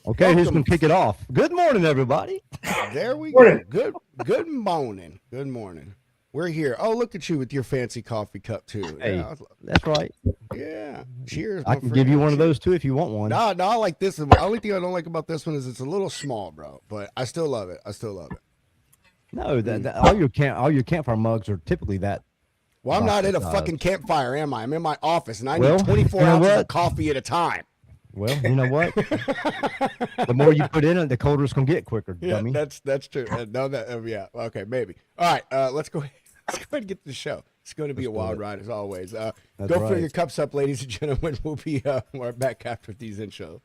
Okay, who's going to kick it off? Good morning, everybody. There we go. Good morning. Good morning. We're here. Oh, look at you with your fancy coffee cup too. Hey, yeah, that's right. Yeah. Cheers. I can give you one of those too if you want one. No, I like this one. The only thing I don't like about this one is it's a little small, bro. But I still love it. No, all your campfire mugs are typically that. Well, I'm not in a fucking campfire, am I? I'm in my office, and I need 24 ounces of coffee at a time. Well, you know what? The more you put in it, the colder it's gonna get quicker. Yeah, dummy. that's true. Yeah. Okay, maybe. All right. Let's go. Let's go ahead and get to the show. It's going to be a wild ride as always. Go fill your cups up, ladies and gentlemen. We'll be right back after these intros.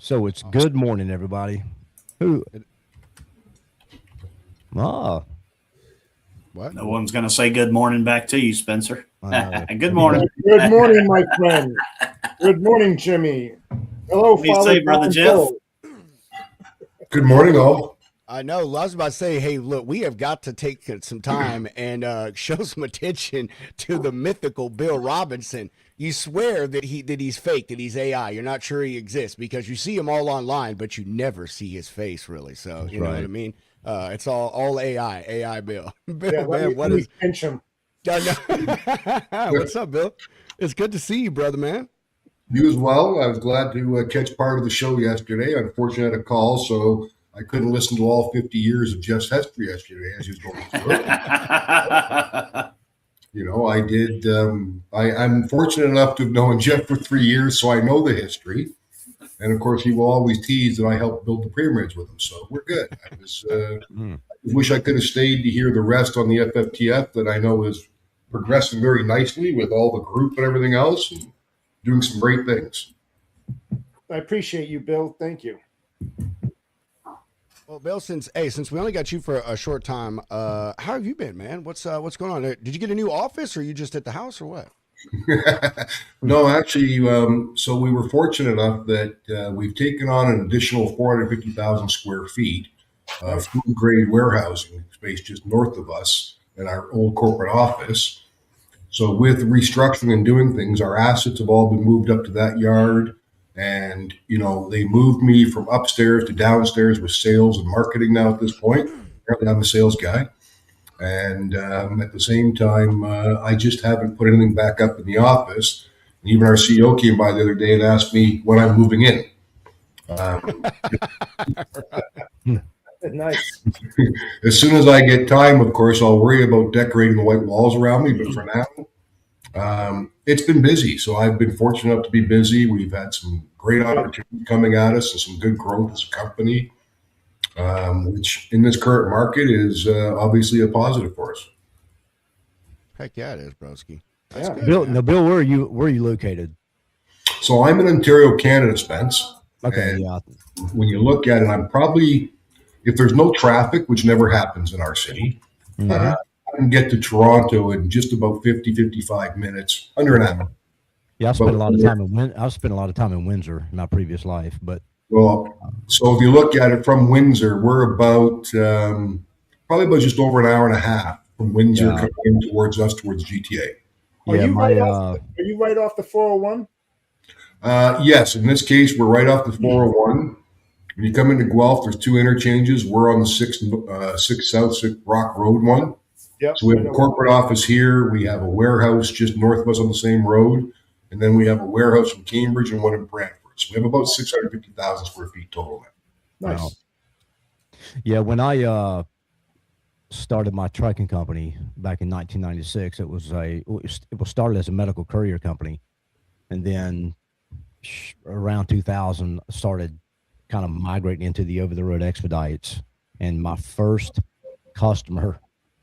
So it's good morning, everybody. Who? What? No one's going to say good morning back to you, Spencer. Good morning. Good morning, my friend. Good morning, Jimmy. Hello, Father, Brother Jeff. Good morning, all. I know. I was about to say, hey, look, we have got to take some time and show some attention to the mythical Bill Robinson. You swear that he's fake, that he's AI. You're not sure he exists because you see him all online, but you never see his face really. So you know what I mean? It's all AI Bill. Bill, man, what is pinch him? What's up, Bill? It's good to see you, brother, man. You as well. I was glad to catch part of the show yesterday. Unfortunately, I had a call, so I couldn't listen to all 50 years of Jeff's history yesterday as he was going through it. You know, I did. I'm fortunate enough to have known Jeff for 3 years, so I know the history. And of course, he will always tease that I helped build the pyramids with him. So we're good. I wish I could have stayed to hear the rest on the FFTF that I know is progressing very nicely with all the group and everything else and doing some great things. I appreciate you, Bill. Thank you. Well, Bill, since we only got you for a short time, how have you been, man? What's going on? Did you get a new office, or are you just at the house, or what? No, actually, so we were fortunate enough that we've taken on an additional 450,000 square feet of food-grade warehousing space just north of us in our old corporate office. So with restructuring and doing things, our assets have all been moved up to that yard. And, you know, they moved me from upstairs to downstairs with sales and marketing now at this point. Apparently I'm a sales guy. And at the same time, I just haven't put anything back up in the office. And even our CEO came by the other day and asked me when I'm moving in. Nice. As soon as I get time, of course, I'll worry about decorating the white walls around me. But for now, it's been busy. So I've been fortunate enough to be busy. We've had some great opportunities coming at us and some good growth as a company, which in this current market is obviously a positive for us. Heck yeah, it is, broski. That's good. Bill, where are you located? So I'm in Ontario, Canada, Spence. Okay, and yeah. When you look at it, I'm probably, if there's no traffic, which never happens in our city, I can get to Toronto in just about 55 minutes, under an hour. Yeah, I spent a lot of time in Windsor in my previous life, but so if you look at it from Windsor, we're about probably about just over an hour and a half from Windsor coming in towards us towards GTA. Are you right off the 401? Yes, in this case, we're right off the 401. When you come into Guelph, there's two interchanges. We're on the 6 South 6 Rock Road one. Yep. So we have a corporate office here. We have a warehouse just north of us on the same road. And then we have a warehouse in Cambridge and one in Brantford. So we have about 650,000 square feet total now. Nice. Wow. Yeah, when I started my trucking company back in 1996, it was started as a medical courier company. And then around 2000, started kind of migrating into the over-the-road expedites. And my first customer,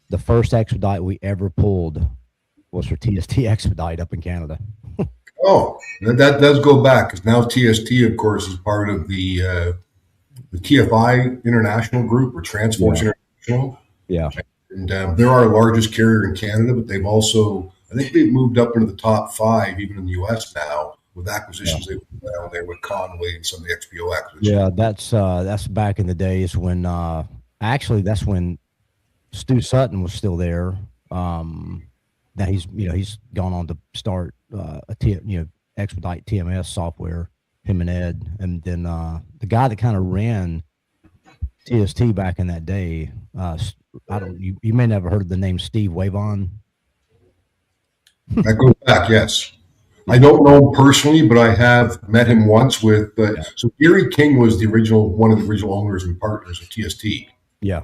the first expedite we ever pulled was for TST Expedite up in Canada. Oh, that does go back, because now TST, of course, is part of the the TFI International Group or Transports International. Yeah. And they're our largest carrier in Canada, but they've also, I think they've moved up into the top 5, even in the U.S. now, with acquisitions they've done down there with Conway and some of the XPO acquisitions. Yeah, that's back in the days when actually that's when Stu Sutton was still there. Now he's gone on to start Expedite TMS software. Him and Ed, and then the guy that kind of ran TST back in that day. You may never heard of the name Steve Wavon. That goes back, yes. I don't know him personally, but I have met him once with. So Gary King was one of the original owners and partners of TST. Yeah.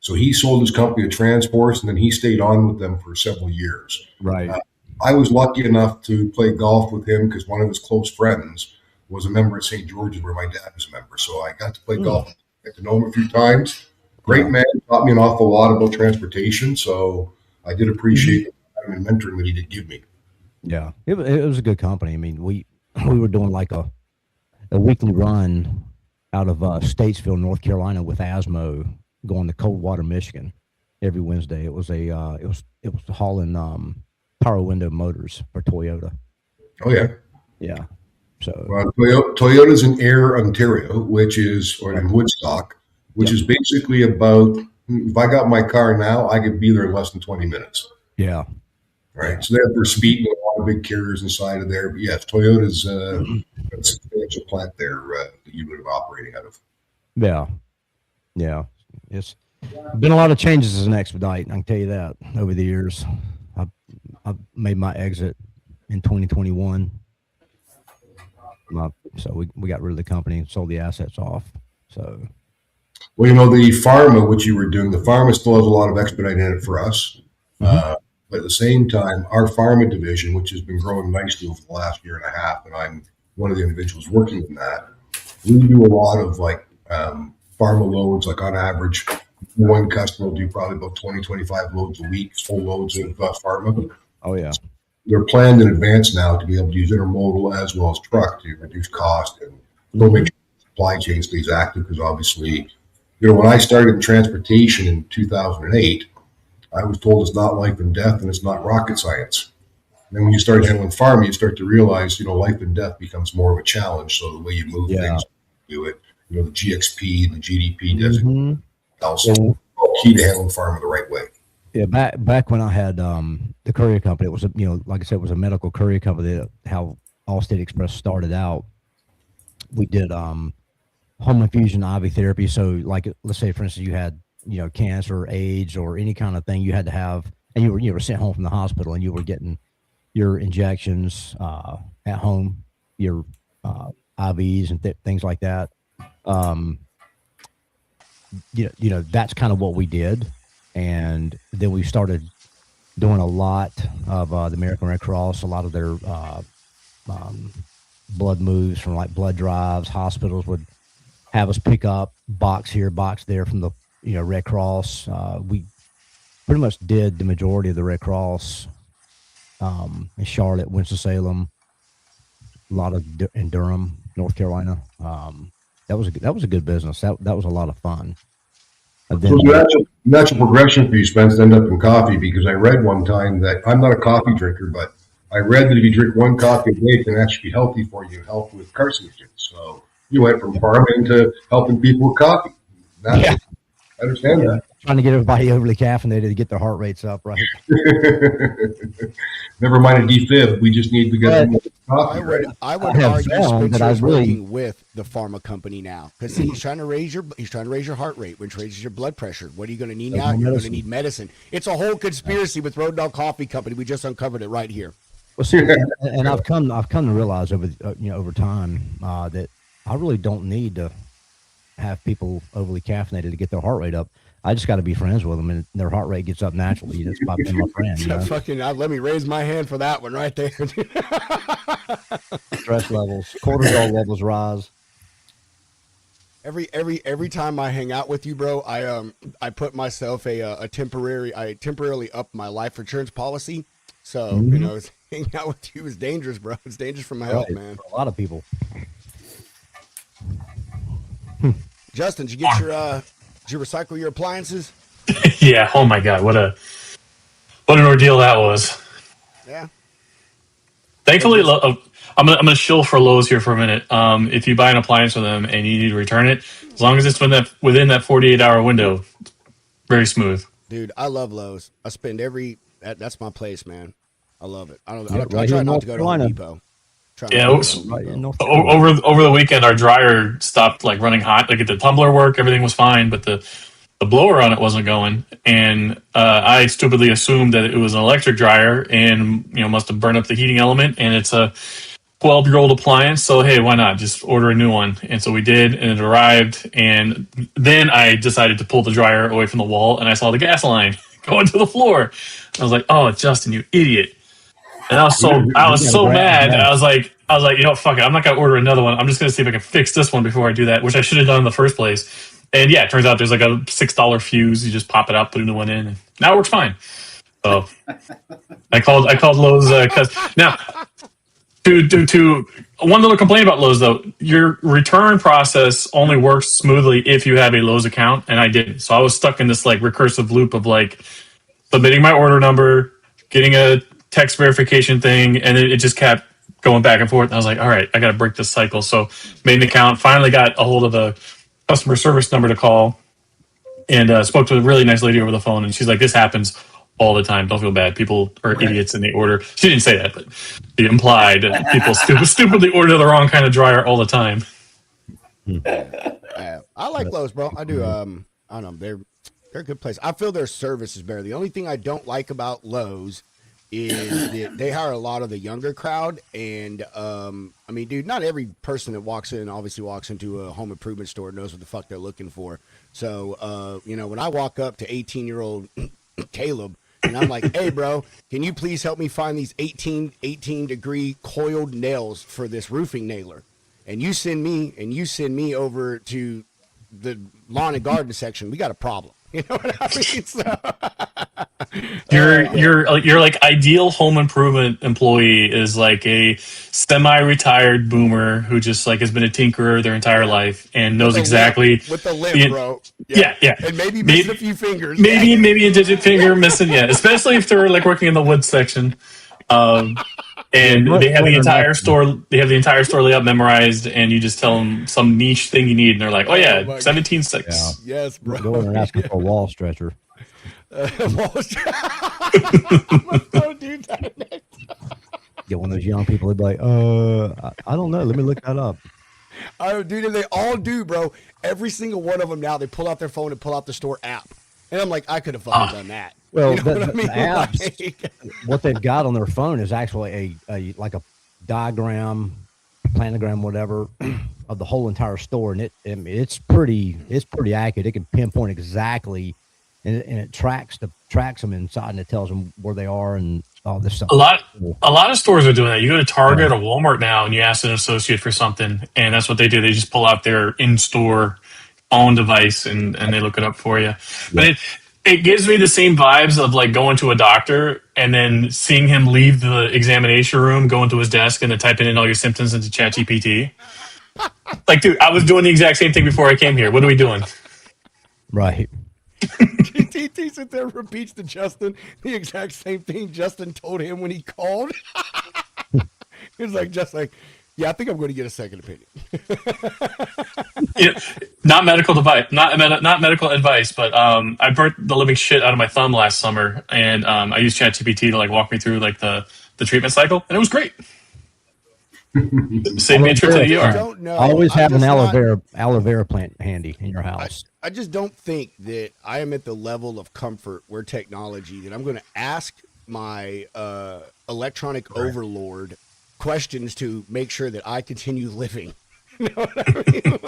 So he sold his company to Transports, and then he stayed on with them for several years. Right. I was lucky enough to play golf with him because one of his close friends was a member at St. George's where my dad was a member. So I got to play golf, get to know him a few times. Great man, taught me an awful lot about transportation. So I did appreciate the time and mentoring that he did give me. Yeah, it was a good company. I mean, we were doing like a weekly run out of Statesville, North Carolina, with Asmo, going to Coldwater, Michigan, every Wednesday. It was hauling power window motors for Toyota. Oh yeah, yeah. So Toyota's in Ayr, Ontario, or in Woodstock, which is basically about. If I got my car now, I could be there in less than 20 minutes. Yeah. Right. Yeah. So they have their speed and a lot of big carriers inside of there. But yes, Toyota's a substantial plant there that you would have operating out of. Yeah. Yeah. It's been a lot of changes as an Expedite. I can tell you that over the years. I've made my exit in 2021. So we got rid of the company and sold the assets off. So, well, the pharma, which you were doing, the pharma still has a lot of Expedite in it for us. But at the same time, our pharma division, which has been growing nicely over the last year and a half, and I'm one of the individuals working in that, we do a lot of pharma loads. Like on average, one customer will do probably about 20, 25 loads a week, full loads of pharma. Oh yeah. They're planned in advance now to be able to use intermodal as well as truck to reduce cost and still make sure the supply chain stays active. Because obviously, when I started in transportation in 2008, I was told it's not life and death and it's not rocket science. And then when you start handling farm, you start to realize, life and death becomes more of a challenge. So the way you move things, do it, the GXP, the GDP designation, also key to handling farm the right way. Yeah, back when I had the courier company, it was like I said, it was a medical courier company. How Allstate Express started out, we did home infusion IV therapy. So, like, let's say for instance, you had cancer, AIDS, or any kind of thing, you had to have, and you were sent home from the hospital, and you were getting your injections at home, your IVs and things like that. That's kind of what we did. And then we started doing a lot of the American Red Cross, a lot of their blood moves from like blood drives. Hospitals would have us pick up box here, box there from the Red Cross. We pretty much did the majority of the Red Cross in Charlotte, Winston-Salem, a lot of in Durham, North Carolina. That was a good business. That was a lot of fun. So natural progression for you, Spence, end up in coffee, because I read one time that I'm not a coffee drinker, but I read that if you drink one coffee a day, it can actually be healthy for you, help with carcinogens. So you went from farming to helping people with coffee. I understand that. Trying to get everybody overly caffeinated to get their heart rates up, right? Never mind a defib. We just need to get more coffee. I would argue Spencer's working with the pharma company now, because he's trying to raise your heart rate, which raises your blood pressure. What are you going to need now? You're going to need medicine. It's a whole conspiracy with Road Dog Coffee Company. We just uncovered it right here. Well, see, and I've come to realize over time that I really don't need to have people overly caffeinated to get their heart rate up. I just got to be friends with them, and their heart rate gets up naturally. That's by being my friend. Let me raise my hand for that one right there. Stress levels, cortisol levels rise. Every time I hang out with you, bro, I put myself I temporarily up my life insurance policy. So hanging out with you is dangerous, bro. It's dangerous for my health, man. For a lot of people. Justin, did you recycle your appliances? Yeah. Oh my God. What an ordeal that was. Yeah. Thankfully, I'm gonna shill for Lowe's here for a minute. If you buy an appliance from them and you need to return it, as long as it's within that 48-hour window, very smooth. Dude, I love Lowe's. I spend that's my place, man. I love it. I right try here in not North to go to Home Carolina. Depot. Yeah, Right in North Carolina. over the weekend, our dryer stopped like running hot. Like the tumbler worked, everything was fine, but the blower on it wasn't going, and I stupidly assumed that it was an electric dryer, and must have burned up the heating element. And it's a 12-year-old appliance, so hey, why not just order a new one? And so we did, and it arrived. And then I decided to pull the dryer away from the wall, and I saw the gas line going to the floor. I was like, "Oh, Justin, you idiot!" And I was so mad. I was like, fuck it. I'm not gonna order another one. I'm just gonna see if I can fix this one before I do that, which I should have done in the first place. And yeah, it turns out there's like a $6 fuse. You just pop it out, put a new one in, and now it works fine. So I called Lowe's because now to one little complaint about Lowe's though, your return process only works smoothly if you have a Lowe's account, and I didn't. So I was stuck in this like recursive loop of like submitting my order number, getting a text verification thing, and it just kept going back and forth. And I was like, all right, I got to break this cycle. So made an account, finally got a hold of a customer service number to call, and spoke to a really nice lady over the phone. And she's like, this happens all the time. Don't feel bad. People are idiots and they order. She didn't say that, but she implied that people stupidly order the wrong kind of dryer all the time. I like Lowe's, bro. I do. I don't know. They're a good place. I feel their service is better. The only thing I don't like about Lowe's is that they hire a lot of the younger crowd. And, I mean, dude, not every person that walks into a home improvement store knows what the fuck they're looking for. So, when I walk up to 18-year-old Caleb and I'm like, hey, bro, can you please help me find these 18 degree coiled nails for this roofing nailer? And you send me over to the lawn and garden section, we got a problem. You know what I mean? So, Your like ideal home improvement employee is like a semi-retired boomer who just like has been a tinkerer their entire life and knows exactly with the limp, bro. Yeah. And maybe missing a few fingers. Maybe a digit finger missing. Yeah, especially if they're like working in the wood section. And they have the entire store. They have the entire store layout memorized, and you just tell them some niche thing you need, and they're like, "Oh yeah, 17.6." Yeah. Yes, bro. Go in and ask for a wall stretcher. Wall stretcher. Dude, Get one of those young people. They'd be like, I don't know. Let me look that up. Oh, dude, they all do, bro. Every single one of them now, they pull out their phone and pull out the store app, and I'm like, I could have fucking done that. Well, you know what I mean? The apps, what they've got on their phone is actually a like a diagram, planogram, whatever, of the whole entire store, and it's pretty accurate. It can pinpoint exactly, and it tracks them inside, and it tells them where they are and all this stuff. A lot of stores are doing that. You go to Target or Walmart now, and you ask an associate for something, and that's what they do. They just pull out their in-store own device and they look it up for you. But it gives me the same vibes of like going to a doctor and then seeing him leave the examination room, go into his desk, and then typing in all your symptoms into ChatGPT. Like, dude, I was doing the exact same thing before I came here. What are we doing? Right. TT sits there and repeats to Justin the exact same thing Justin told him when he called. He was like, yeah, I think I'm going to get a second opinion. Not medical medical advice, but I burnt the living shit out of my thumb last summer, and I used ChatGPT to like walk me through like the treatment cycle, and it was great. Saved me a trip to the ER. Don't know. Always have an aloe vera plant handy in your house. I just don't think that I am at the level of comfort where technology that I'm going to ask my electronic overlord questions to make sure that I continue living. You know what I mean?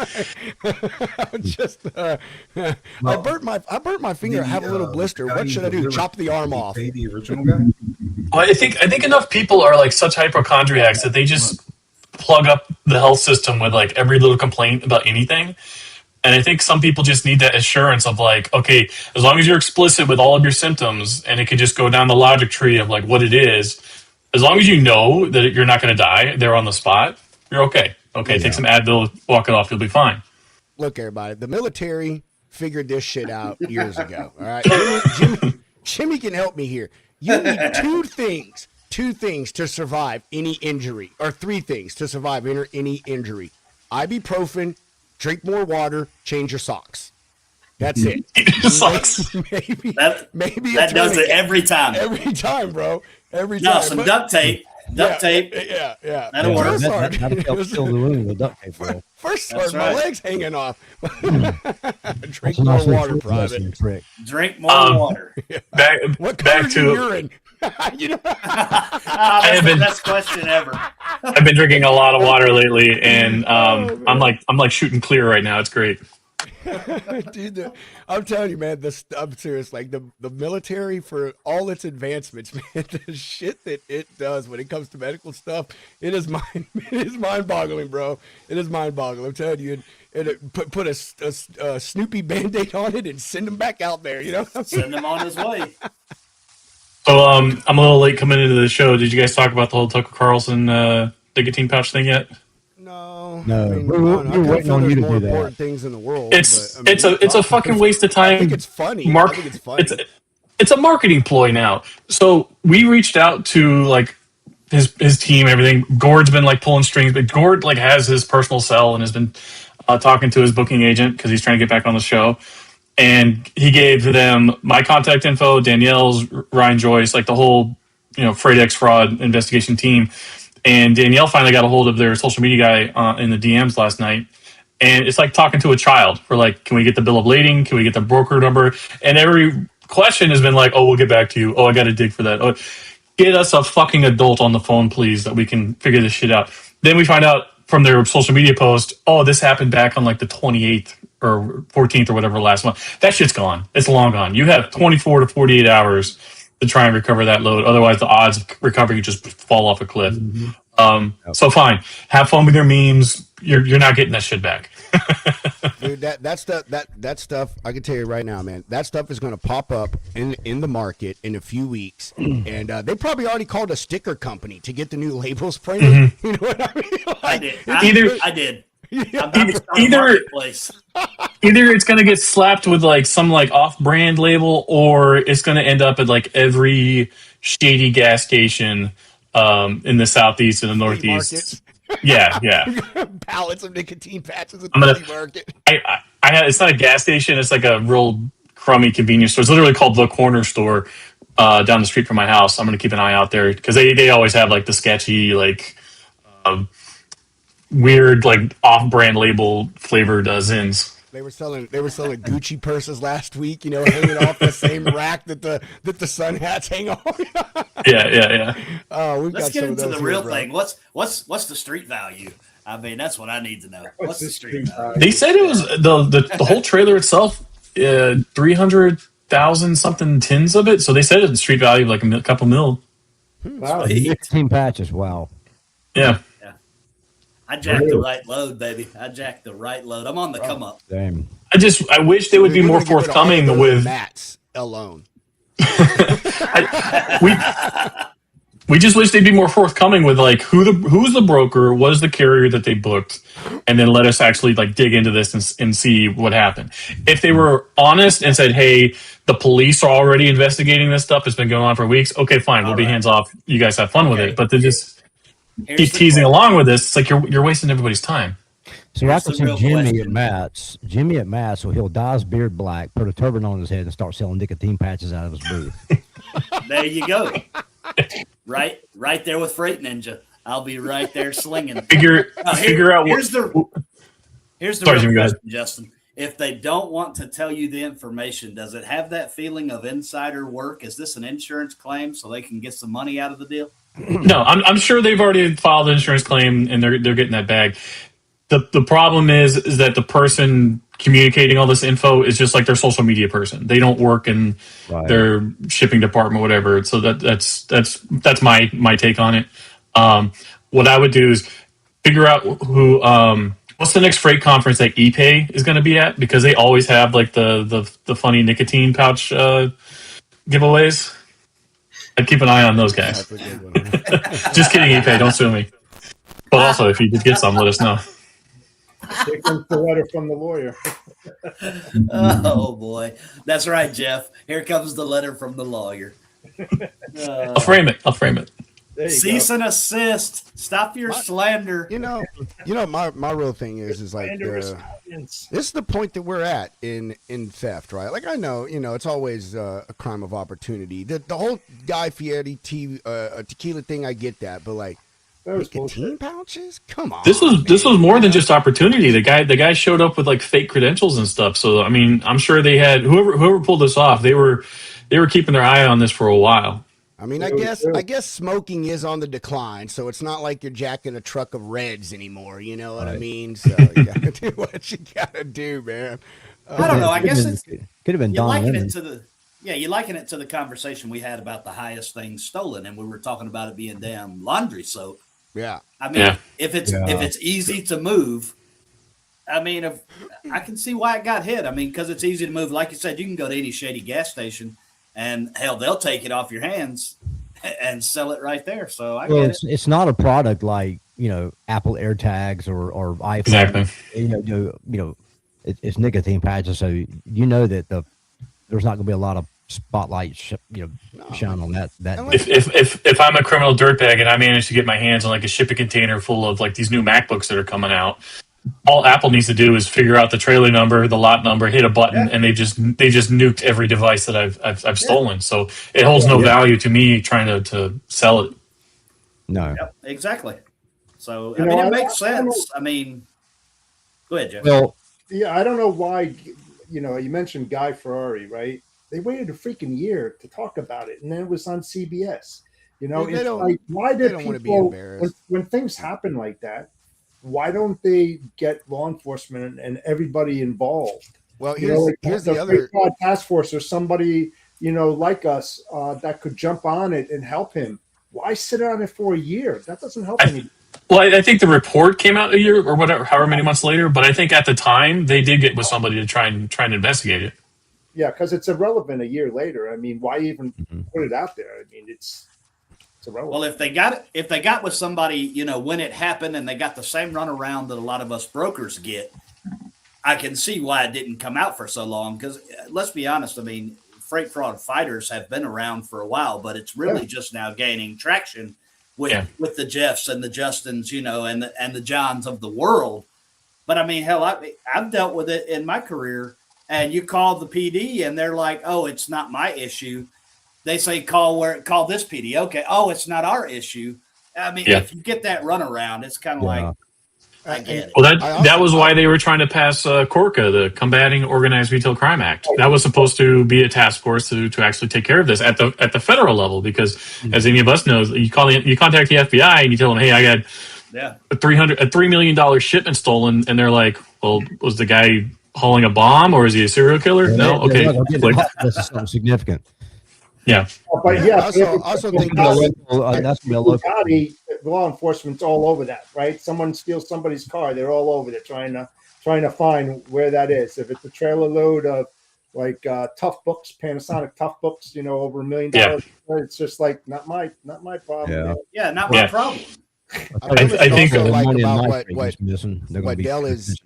I burnt my finger. I have a little blister. What should I do? Chop the arm off. The original guy. Well, I think enough people are like such hypochondriacs that they just plug up the health system with like every little complaint about anything. And I think some people just need that assurance of like, okay, as long as you're explicit with all of your symptoms, and it could just go down the logic tree of like what it is. As long as you know that you're not going to die there on the spot, you're okay. Okay, take some Advil, walk it off, you'll be fine. look, everybody. The military figured this shit out years ago. All right, Jimmy can help me here. You need two things to survive any injury, or three things to survive any injury: ibuprofen, drink more water, change your socks. That's it. Socks. Maybe that does it every time. Every time, bro. Every no, time. some duct tape. Duct tape. Yeah. That'll work. That'll help fill the room with duct tape, bro. First start, my legs hanging off. Drink That's a more nice water, little private. trick. Drink more water. What back color's to your urine? You know? That's the best question ever. I've been drinking a lot of water lately, and I'm like shooting clear right now. It's great. Dude, I'm telling you, man, I'm serious. Like the military, for all its advancements, man, the shit that it does when it comes to medical stuff, it is mind-boggling, bro. It is mind-boggling. I'm telling you, and it put a Snoopy Band-Aid on it and send him back out there. You know, send him on his way. So I'm a little late coming into the show. Did you guys talk about the whole Tucker Carlson nicotine pouch thing yet? No, I mean, we're waiting on you to do that. Important things in the world. It's but, I mean, it's a fucking waste of time. I think it's funny. It's a marketing ploy now. So we reached out to like his team, everything. Gord's been like pulling strings, but Gord like has his personal cell and has been talking to his booking agent because he's trying to get back on the show. And he gave them my contact info, Danielle's, Ryan Joyce, like the whole Freight X fraud investigation team. And Danielle finally got a hold of their social media guy in the DMs last night. And it's like talking to a child. We're like, can we get the bill of lading? Can we get the broker number? And every question has been like, oh, we'll get back to you. Oh, I got to dig for that. Oh, get us a fucking adult on the phone, please, that we can figure this shit out. Then we find out from their social media post, oh, this happened back on like the 28th or 14th or whatever last month. That shit's gone. It's long gone. You have 24 to 48 hours to try and recover that load. Otherwise, the odds of recovery just fall off a cliff. So fine, have fun with your memes. You're not getting that shit back. Dude, that stuff, I can tell you right now, man. That stuff is going to pop up in the market in a few weeks, and they probably already called a sticker company to get the new labels printed. Mm-hmm. You know what I mean? Like, I did. Either it's going to get slapped with like some like off-brand label, or it's going to end up at like every shady gas station in the southeast and the northeast. Yeah. Pallets of nicotine patches at the market. It's not a gas station. It's like a real crummy convenience store. It's literally called The Corner Store down the street from my house. I'm going to keep an eye out there because they always have like the sketchy like weird like off-brand label flavored zins. They were selling Gucci purses last week, hanging off the same rack that the sun hats hang on. Yeah. Let's get into the real thing. What's the street value? I mean, that's what I need to know. What's the street value? They said it was the whole trailer itself, 300,000 something tins of it. So they said it's street value of like a couple mil. Wow. Nicotine patches. Wow. Yeah. I jacked the right load, baby. I jacked the right load. I'm on the come up. Damn. I wish they would be more forthcoming with mats alone. We just wish they'd be more forthcoming with like who's the broker, what is the carrier that they booked, and then let us actually like dig into this and see what happened. If they were honest and said, "Hey, the police are already investigating this stuff. It's been going on for weeks." Okay, fine. We'll be hands off. You guys have fun with it. But they just keep teasing along with this. It's like you're wasting everybody's time. So I can see Jimmy at Matt's, so he'll dye his beard black, put a turban on his head, and start selling nicotine patches out of his booth. There you go. Right there with Freight Ninja. I'll be right there slinging. Figure out here's the Sorry, real Jimmy, question, Justin. If they don't want to tell you the information, does it have that feeling of insider work? Is this an insurance claim so they can get some money out of the deal? No, I'm sure they've already filed an insurance claim and they're getting that bag. The problem is that the person communicating all this info is just like their social media person. They don't work in their shipping department, whatever. So that's my take on it. What I would do is figure out who what's the next freight conference that ePay is going to be at, because they always have like the funny nicotine pouch giveaways. I'd keep an eye on those guys. That's a good one. Just kidding, ePay. Don't sue me. But also, if you did get some, let us know. Here comes the letter from the lawyer. Oh boy, that's right, Jeff. Here comes the letter from the lawyer. I'll frame it. I'll frame it. There you Cease go. and assist. Stop your slander. You know, my real thing is like And a response. this is the point that we're at in theft, right? Like I know, it's always a crime of opportunity. The whole Guy Fieri tequila thing, I get that, but like That was nicotine bullshit. pouches, come on. This was man. more than just opportunity. The guy showed up with like fake credentials and stuff. So I mean, I'm sure they had whoever pulled this off. They were keeping their eye on this for a while. I mean, It was true. I guess smoking is on the decline, so it's not like you're jacking a truck of Reds anymore. You know what I Right. mean? So you gotta do what you gotta do, man. I don't know. I guess it's could have been you Don liken Lemon. it to the you liken it to the conversation we had about the highest things stolen, and we were talking about it being damn laundry soap. Yeah. I mean, Yeah. if it's easy to move, I mean, if I can see why it got hit. I mean, because it's easy to move. Like you said, you can go to any shady gas station, and hell, they'll take it off your hands and sell it right there. So I Well, get it. it's not a product like Apple AirTags or iPhone. Exactly. It's nicotine patches, so you know that there's not going to be a lot of spotlight shine on that. If I'm a criminal dirtbag and I manage to get my hands on like a shipping container full of like these new MacBooks that are coming out, all Apple needs to do is figure out the trailer number, the lot number, hit a button, and they just nuked every device that I've stolen. So it holds no value to me trying to sell it. No. Yep, exactly. So You I know, mean, I it makes don't know. sense. I mean, go ahead, Jeff. Well, Yeah, I don't know why. You mentioned Guy Fieri, right? They waited a freaking year to talk about it, and then it was on CBS. Well, they It's don't- like, why they did don't wanna be people, embarrassed. when things happen like that, why don't they get law enforcement and everybody involved? Well, You know, like here's the the other. Free Fraud Task Force or somebody, like us, that could jump on it and help him. Why sit on it for a year? That doesn't help anybody. Well, I think the report came out a year or whatever, however many months later. But I think at the time they did get with somebody to try and investigate it. Yeah, because it's irrelevant a year later. I mean, why even Mhm. put it out there? I mean, it's irrelevant. Well, if they got with somebody, when it happened, and they got the same runaround that a lot of us brokers get, I can see why it didn't come out for so long. Because let's be honest, I mean, freight fraud fighters have been around for a while, but it's really just now gaining traction with the Jeffs and the Justins, and the Johns of the world. But I mean, hell, I've dealt with it in my career. And you call the PD, and they're like, "Oh, it's not my issue." They say, "Call this PD." Okay, oh, it's not our issue. I mean, if you get that runaround, it's kind of like, I get it. Well, that was why they were trying to pass CORCA, the Combating Organized Retail Crime Act. That was supposed to be a task force to actually take care of this at the federal level. Because as any of us knows, you contact the FBI and you tell them, "Hey, I got a $3 million shipment stolen," and they're like, "Well, was the guy hauling a bomb or is he a serial killer?" No, okay. This is something significant. Yeah. But yeah, also think That's this. gonna be a local. Bugatti, law enforcement's all over that, right? Someone steals somebody's car, they're all over there trying to find where that is. If it's a trailer load of like tough books, Panasonic tough books, over $1 million, it's just like not my problem. Yeah. man. Yeah, not my problem. I think also like money in about my what street is missing. They're gonna what be Dell is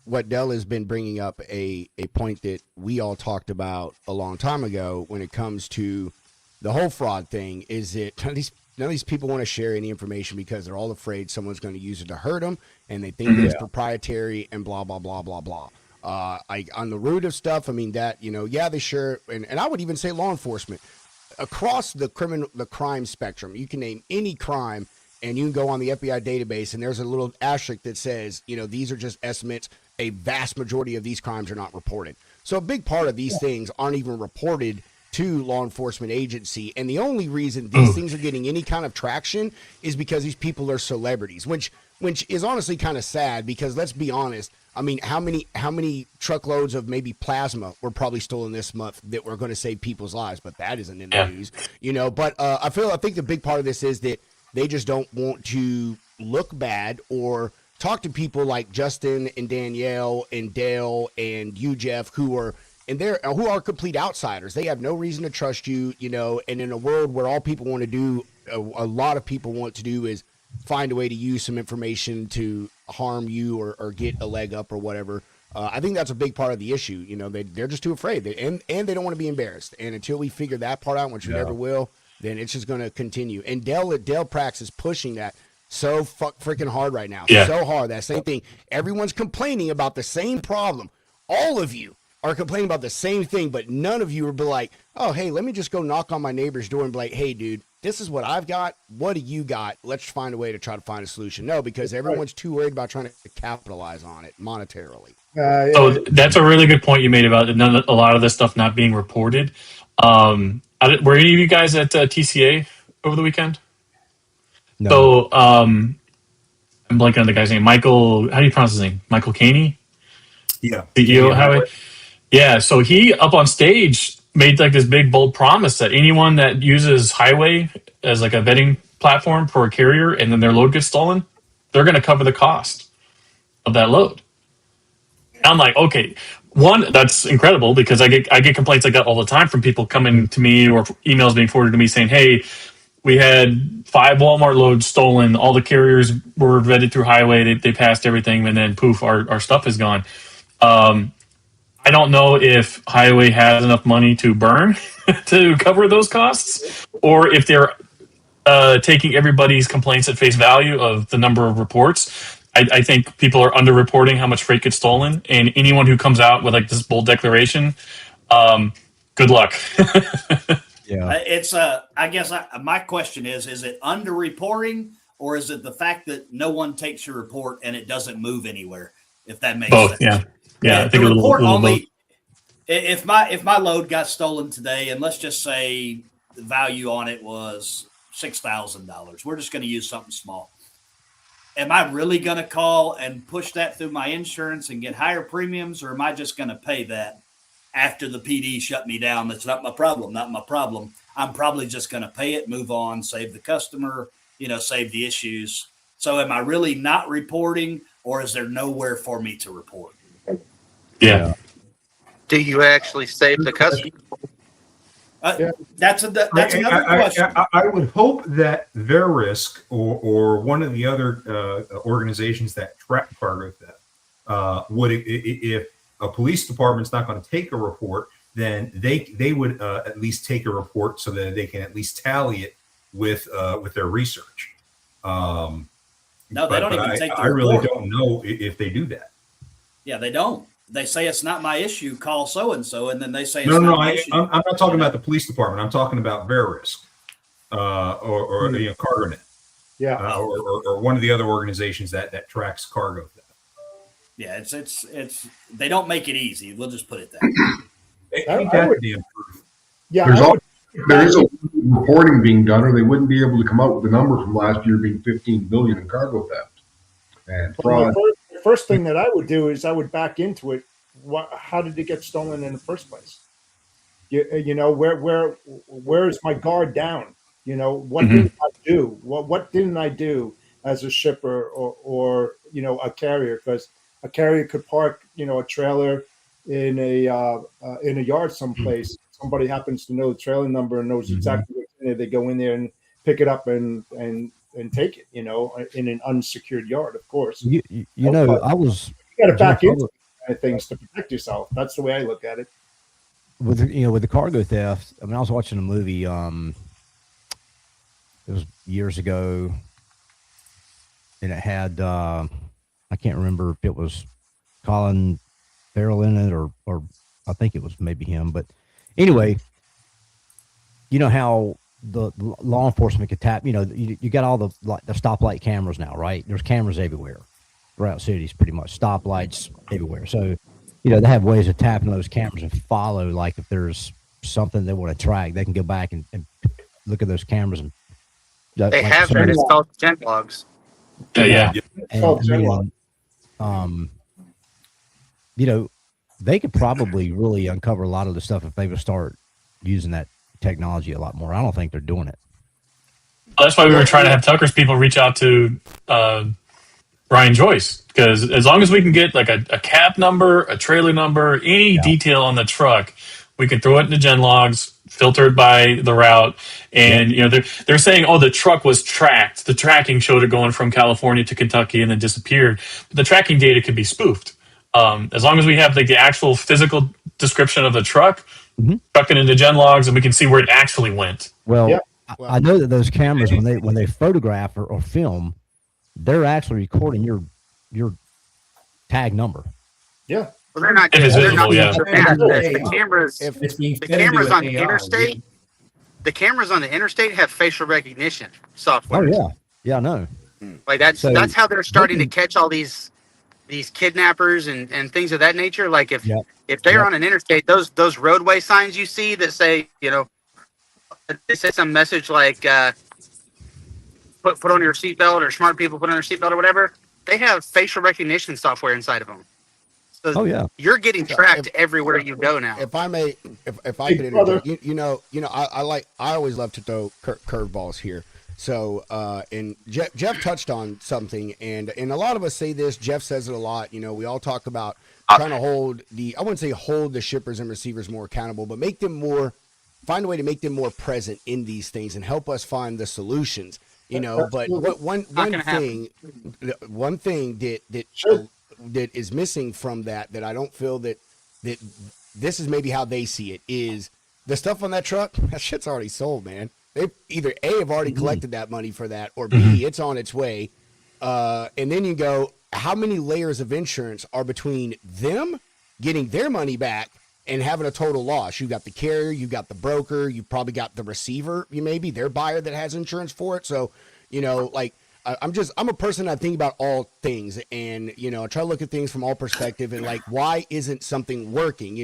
what Dell has been bringing up a point that we all talked about a long time ago when it comes to the whole fraud thing is that none of these people want to share any information because they're all afraid someone's going to use it to hurt them, and they think that it's proprietary and blah blah blah blah blah. On the root of stuff, I mean that they share, and I would even say law enforcement across the crime spectrum. You can name any crime, and you can go on the FBI database, and there's a little asterisk that says, these are just estimates. A vast majority of these crimes are not reported. So a big part of these things aren't even reported to law enforcement agency. And the only reason these things are getting any kind of traction is because these people are celebrities, which is honestly kind of sad because let's be honest. I mean, how many truckloads of maybe plasma were probably stolen this month that were going to save people's lives, but that isn't in the news, but I think the big part of this is that they just don't want to look bad or talk to people like Justin and Danielle and Dale and you, Jeff, who are complete outsiders. They have no reason to trust you, and in a world where all people want to do, a lot of people want to do is find a way to use some information to harm you or get a leg up or whatever. I think that's a big part of the issue. You know, they're just too afraid, and they don't want to be embarrassed. And until we figure that part out, which we never will, then it's just going to continue. And Dell Prax is pushing that so freaking hard right now. Yeah. So hard. That same thing. Everyone's complaining about the same problem. All of you are complaining about the same thing, but none of you are be like, oh, hey, let me just go knock on my neighbor's door and be like, hey, dude, this is what I've got. What do you got? Let's find a way to try to find a solution. No, because everyone's too worried about trying to capitalize on it monetarily. So that's a really good point you made about a lot of this stuff not being reported. Were any of you guys at TCA over the weekend? No. So I'm blanking on the guy's name. Michael, how do you pronounce his name? Michael Caney? Yeah. CEO Highway? Yeah, so he up on stage made like this big bold promise that anyone that uses Highway as like a vetting platform for a carrier and then their load gets stolen, they're going to cover the cost of that load. And I'm like, okay, one, that's incredible because I get complaints like that all the time from people coming to me or emails being forwarded to me saying, hey, we had 5 Walmart loads stolen. All the carriers were vetted through Highway. They passed everything, and then poof, our stuff is gone. I don't know if Highway has enough money to burn to cover those costs, or if they're taking everybody's complaints at face value of the number of reports. I think people are underreporting how much freight gets stolen, and anyone who comes out with like this bold declaration, good luck. Yeah. It's I guess my question is it underreporting or is it the fact that no one takes your report and it doesn't move anywhere? If that makes Both, sense. yeah. I think the a report little only. both. If my load got stolen today, and let's just say the value on it was $6,000, we're just going to use something small. Am I really going to call and push that through my insurance and get higher premiums, or am I just going to pay that after the PD shut me down? That's not my problem. Not my problem. I'm probably just going to pay it, move on, save the customer, save the issues. So am I really not reporting, or is there nowhere for me to report? Yeah. Do you actually save the customer? That's another question. I would hope that Verisk or one of the other organizations that track cargo theft would, if a police department's not going to take a report, then they would at least take a report so that they can at least tally it with their research. No, they don't even take the report. I really don't know if they do that. Yeah, they don't. They say it's not my issue. Call so and so, and then they say it's No. my issue. I'm not talking about the police department. I'm talking about Verisk or CargoNet. Yeah. Or one of the other organizations that tracks cargo theft. Yeah, it's they don't make it easy. We'll just put it that way. Ain't that the proof? Yeah. There is a reporting being done, or they wouldn't be able to come out with the number from last year being 15 billion in cargo theft and fraud. The first thing that I would do is I would back into it. How did it get stolen in the first place? Where is my guard down? What did I do? What didn't I do as a shipper or a carrier? Because a carrier could park a trailer in a yard someplace. Somebody happens to know the trailer number and knows exactly what's in it. They go in there and pick it up and take it, in an unsecured yard, of course. I was. You got to back into things to protect yourself. That's the way I look at it. With the cargo theft. I mean, I was watching a movie. It was years ago, and it had I can't remember if it was Colin Farrell in it or I think it was maybe him. But anyway, you know how the law enforcement could tap. You got all the stoplight cameras now, right? There's cameras everywhere throughout cities, pretty much stoplights everywhere. So they have ways of tapping those cameras and follow. Like if there's something they want to track, they can go back and look at those cameras and. They have that. It's called gen logs. Yeah. They could probably really uncover a lot of the stuff if they would start using that technology a lot more. I don't think they're doing it. That's why we were trying to have Tucker's people reach out to Brian Joyce, because as long as we can get like a cab number, a trailer number, any detail on the truck, we can throw it into gen logs, filtered by the route, and they're saying, oh, the truck was tracked. The tracking showed it going from California to Kentucky and then disappeared. But the tracking data could be spoofed. As long as we have the actual physical description of the truck, chuck it into gen logs, and we can see where it actually went. Well, Yeah. I know that those cameras, when they photograph or film, they're actually recording your tag number. Yeah. Well, they're not. If it's They're not visible, yeah. just that. The cameras. It's being The fed into cameras an on the AI, interstate. The cameras on the interstate have facial recognition software. Oh yeah, I know. Like that's So how they're starting they to catch all these kidnappers and things of that nature. Like if they're Yep. on an interstate, those roadway signs you see that say, they say some message like put on your seatbelt, or smart people put on their seatbelt or whatever. They have facial recognition software inside of them. So Oh yeah. you're getting tracked everywhere you go now. If I may, if I Big could brother. interject, I always love to throw curveballs here. So, and Jeff touched on something, and a lot of us say this. Jeff says it a lot. We all talk about trying to I wouldn't say hold the shippers and receivers more accountable, but find a way to make them more present in these things and help us find the solutions. But one thing that is missing from that I don't feel that this is maybe how they see it is the stuff on that truck. That shit's already sold, man. They either A, have already collected that money for that, or B, it's on its way. And then you go, how many layers of insurance are between them getting their money back and having a total loss? You got the carrier, you got the broker, you probably got the receiver, maybe their buyer that has insurance for it. So, I'm a person I think about all things, and I try to look at things from all perspective, and why isn't something working?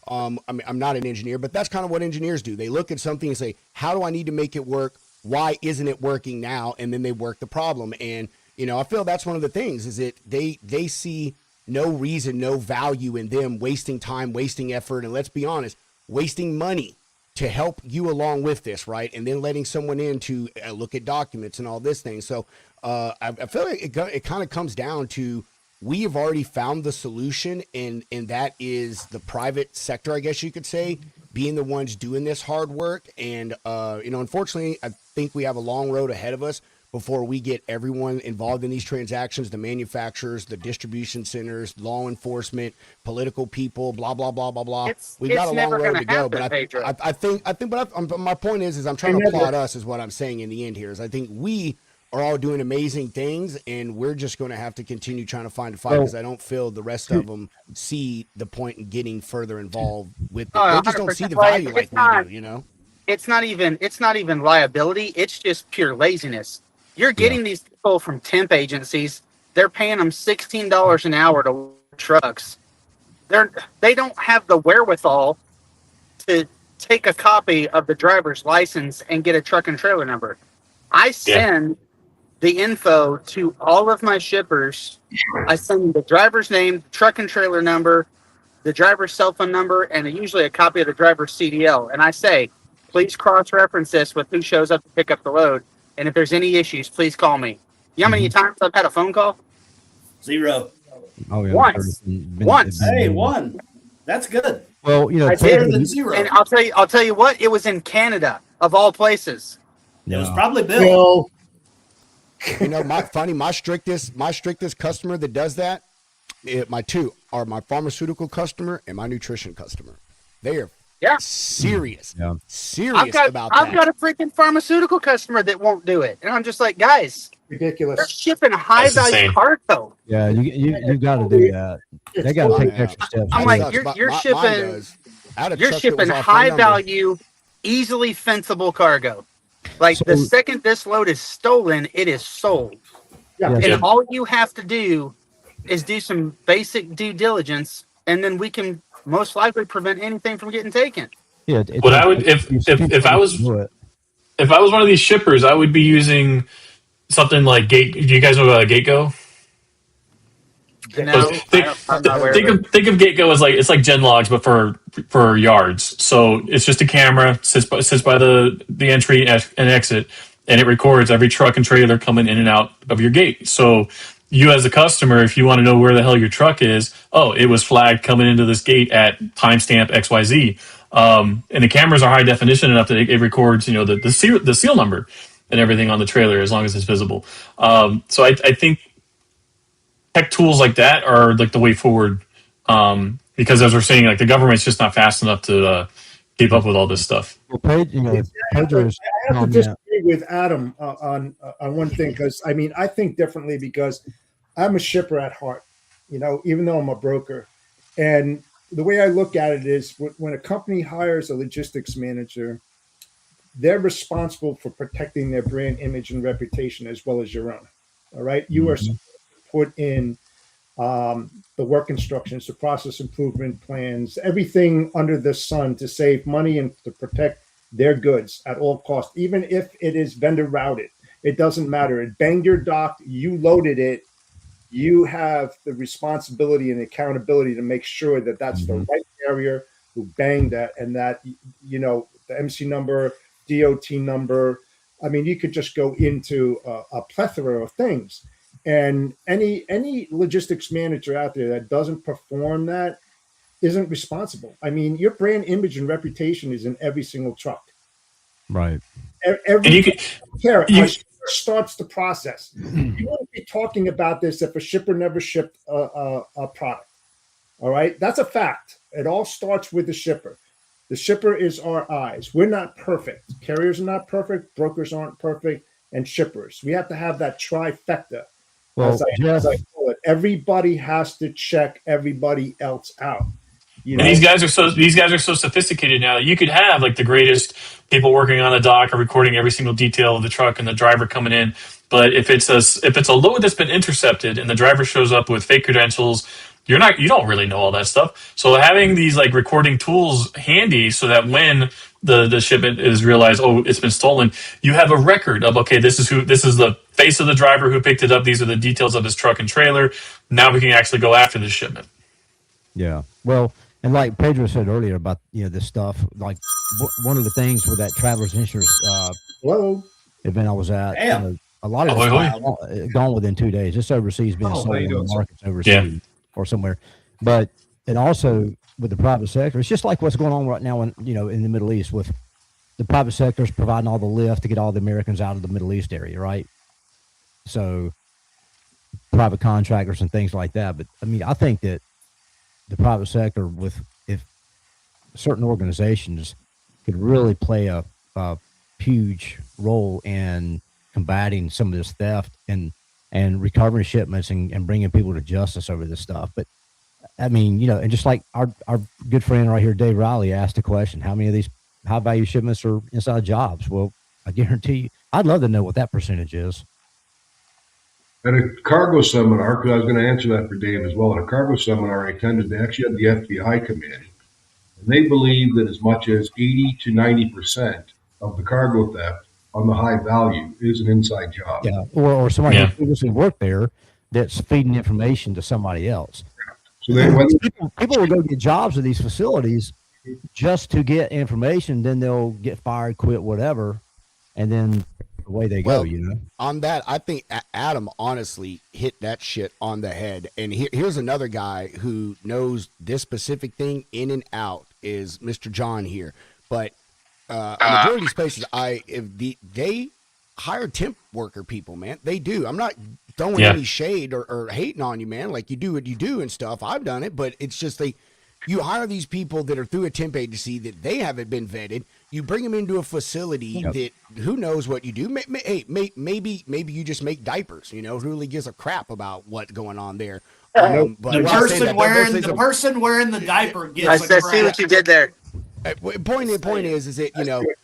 I'm not an engineer, but that's kind of what engineers do. They look at something and say, how do I need to make it work? Why isn't it working now? And then they work the problem. And I feel that's one of the things is that they see no reason, no value in them wasting time, wasting effort, and let's be honest, wasting money to help you along with this, right? And then letting someone in to look at documents and all this thing. So I feel like it kind of comes down to, we have already found the solution, and that is the private sector, I guess you could say, being the ones doing this hard work. And unfortunately, I think we have a long road ahead of us before we get everyone involved in these transactions, the manufacturers, the distribution centers, law enforcement, political people, blah, blah, blah, blah, blah. We've got a long road to go. But my point is I'm trying to applaud us is what I'm saying in the end here, is I think we are all doing amazing things, and we're just going to have to continue trying to find a fight, because I don't feel the rest of them see the point in getting further involved with it. They just don't see the value like we do, It's not even liability. It's just pure laziness. You're getting these people from temp agencies. They're paying them $16 an hour to work trucks. They don't have the wherewithal to take a copy of the driver's license and get a truck and trailer number. I send the info to all of my shippers. I send the driver's name, truck and trailer number, the driver's cell phone number, and usually a copy of the driver's CDL. And I say, please cross-reference this with who shows up to pick up the load. And if there's any issues, please call me. You know how many times I've had a phone call? 0. Oh yeah. Once. Hey, 1. That's good. Well, Better than 0. And I'll tell you what, it was in Canada, of all places. It was probably Bill. my strictest customer that does that, my two are my pharmaceutical customer and my nutrition customer. They are serious about that. I've got a freaking pharmaceutical customer that won't do it, and I'm just like, guys, Ridiculous. they're shipping high value cargo. Yeah, you got to do that. They got to take extra steps. I'm like, you're shipping high value, easily fenceable cargo. Like the second this load is stolen, it is sold. Yeah. And all you have to do is do some basic due diligence, and then we can most likely prevent anything from getting taken. Yeah. What I would, if I was one of these shippers, I would be using something like Gate. Do you guys know about GateGo? No, think of GateGo as it's like gen logs, but for yards. So it's just a camera sits by the entry and exit, and it records every truck and trailer coming in and out of your gate. So you as a customer, if you want to know where the hell your truck is, oh, it was flagged coming into this gate at timestamp XYZ. And the cameras are high definition enough that it records, the seal number and everything on the trailer as long as it's visible. So I think tech tools like that are like the way forward. Because as we're saying, like the government's just not fast enough to keep up with all this stuff. Well, Pedro's I have to comment. disagree with Adam on one thing, because I think differently, because I'm a shipper at heart, even though I'm a broker. And the way I look at it is when a company hires a logistics manager, they're responsible for protecting their brand image and reputation as well as your own. All right. You are supposed to put in the work instructions, the process improvement plans, everything under the sun to save money and to protect their goods at all costs, even if it is vendor routed. It doesn't matter. It banged your dock, you loaded it. You have the responsibility and accountability to make sure that that's the right carrier who banged that, and that, the MC number, DOT number. You could just go into a plethora of things. And any logistics manager out there that doesn't perform that isn't responsible. Your brand image and reputation is in every single truck. Right. Every shipper starts the process. You won't be talking about this if a shipper never shipped a product. All right. That's a fact. It all starts with the shipper. The shipper is our eyes. We're not perfect. Carriers are not perfect. Brokers aren't perfect. And shippers. We have to have that trifecta. Well, as I call it. Everybody has to check everybody else out. And these guys are so sophisticated now that you could have like the greatest people working on the dock or recording every single detail of the truck and the driver coming in. But if it's a load that's been intercepted and the driver shows up with fake credentials, you don't really know all that stuff. So having these like recording tools handy so that when the shipment is realized, oh, it's been stolen, you have a record of, okay, this is the face of the driver who picked it up. These are the details of his truck and trailer. Now we can actually go after this shipment. Yeah. Well, and like Pedro said earlier about this stuff, like one of the things with that traveler's insurance event I was at, a lot of it's gone within 2 days. It's overseas being sold in the markets overseas or somewhere. But and also with the private sector, it's just like what's going on right now in the Middle East, with the private sector is providing all the lift to get all the Americans out of the Middle East area, right? So private contractors and things like that. But I think that the private sector, if certain organizations could really play a huge role in combating some of this theft and recovering shipments and bringing people to justice over this stuff. But and just like our good friend right here, Dave Riley, asked the question, how many of these high value shipments are inside jobs? Well, I guarantee you, I'd love to know what that percentage is. At a cargo seminar, because I was going to answer that for Dave as well, at a cargo seminar I attended, they actually had the FBI come in, and they believe that as much as 80 to 90% of the cargo theft on the high value is an inside job. Yeah, or somebody who previously worked there that's feeding information to somebody else. So people will go get jobs at these facilities just to get information, then they'll get fired, quit, whatever, and then the way they go, On that, I think Adam honestly hit that shit on the head. And here's another guy who knows this specific thing in and out, is Mr. John here. But a majority of these places, they hire temp worker people, man. They do. I'm not throwing any shade or hating on you, man. Like, you do what you do and stuff. I've done it, but it's just you hire these people that are through a temp agency that they haven't been vetted. You bring them into a facility that who knows what you do. Maybe you just make diapers. Who really gives a crap about what's going on there? But the person wearing the diaper gets. I see what you did there. Point is that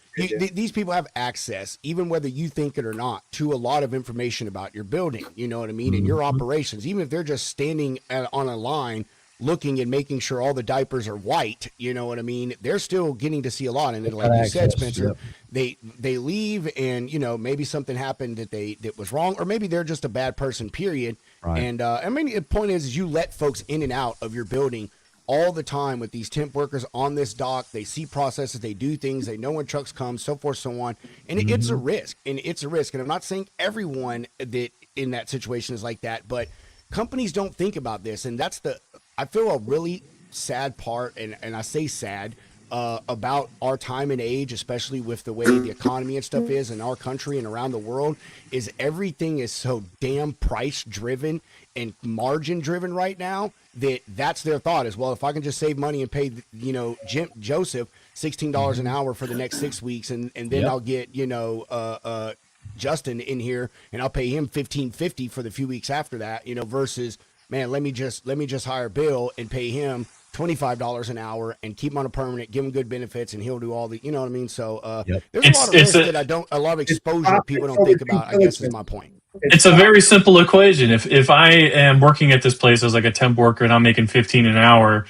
these people have access, even whether you think it or not, to a lot of information about your building. You know what I mean? And your operations, even if they're just standing on a line looking and making sure all the diapers are white, you know what I mean? They're still getting to see a lot. And like you said, Spencer, they leave and, maybe something happened that was wrong, or maybe they're just a bad person, period. Right. And the point is you let folks in and out of your building all the time with these temp workers on this dock. They see processes, they do things, they know when trucks come, so forth, so on. And it's a risk, and I'm not saying everyone that in that situation is like that. But companies don't think about this, and that's I feel a really sad part, and I say sad about our time and age, especially with the way the economy and stuff is in our country and around the world, is everything is so damn price driven and margin driven right now that's their thought is, well, if I can just save money and pay, Joseph $16 an hour for the next 6 weeks, and then I'll get, Justin in here and I'll pay him $15.50 for the few weeks after that, versus, man, let me just hire Bill and pay him $25 an hour and keep him on a permanent, give him good benefits, and he'll do all the, you know what I mean? So there's a lot of risk that a lot of exposure people don't think about, I guess is my point. It's a very simple equation. If I am working at this place as like a temp worker and I'm making 15 an hour,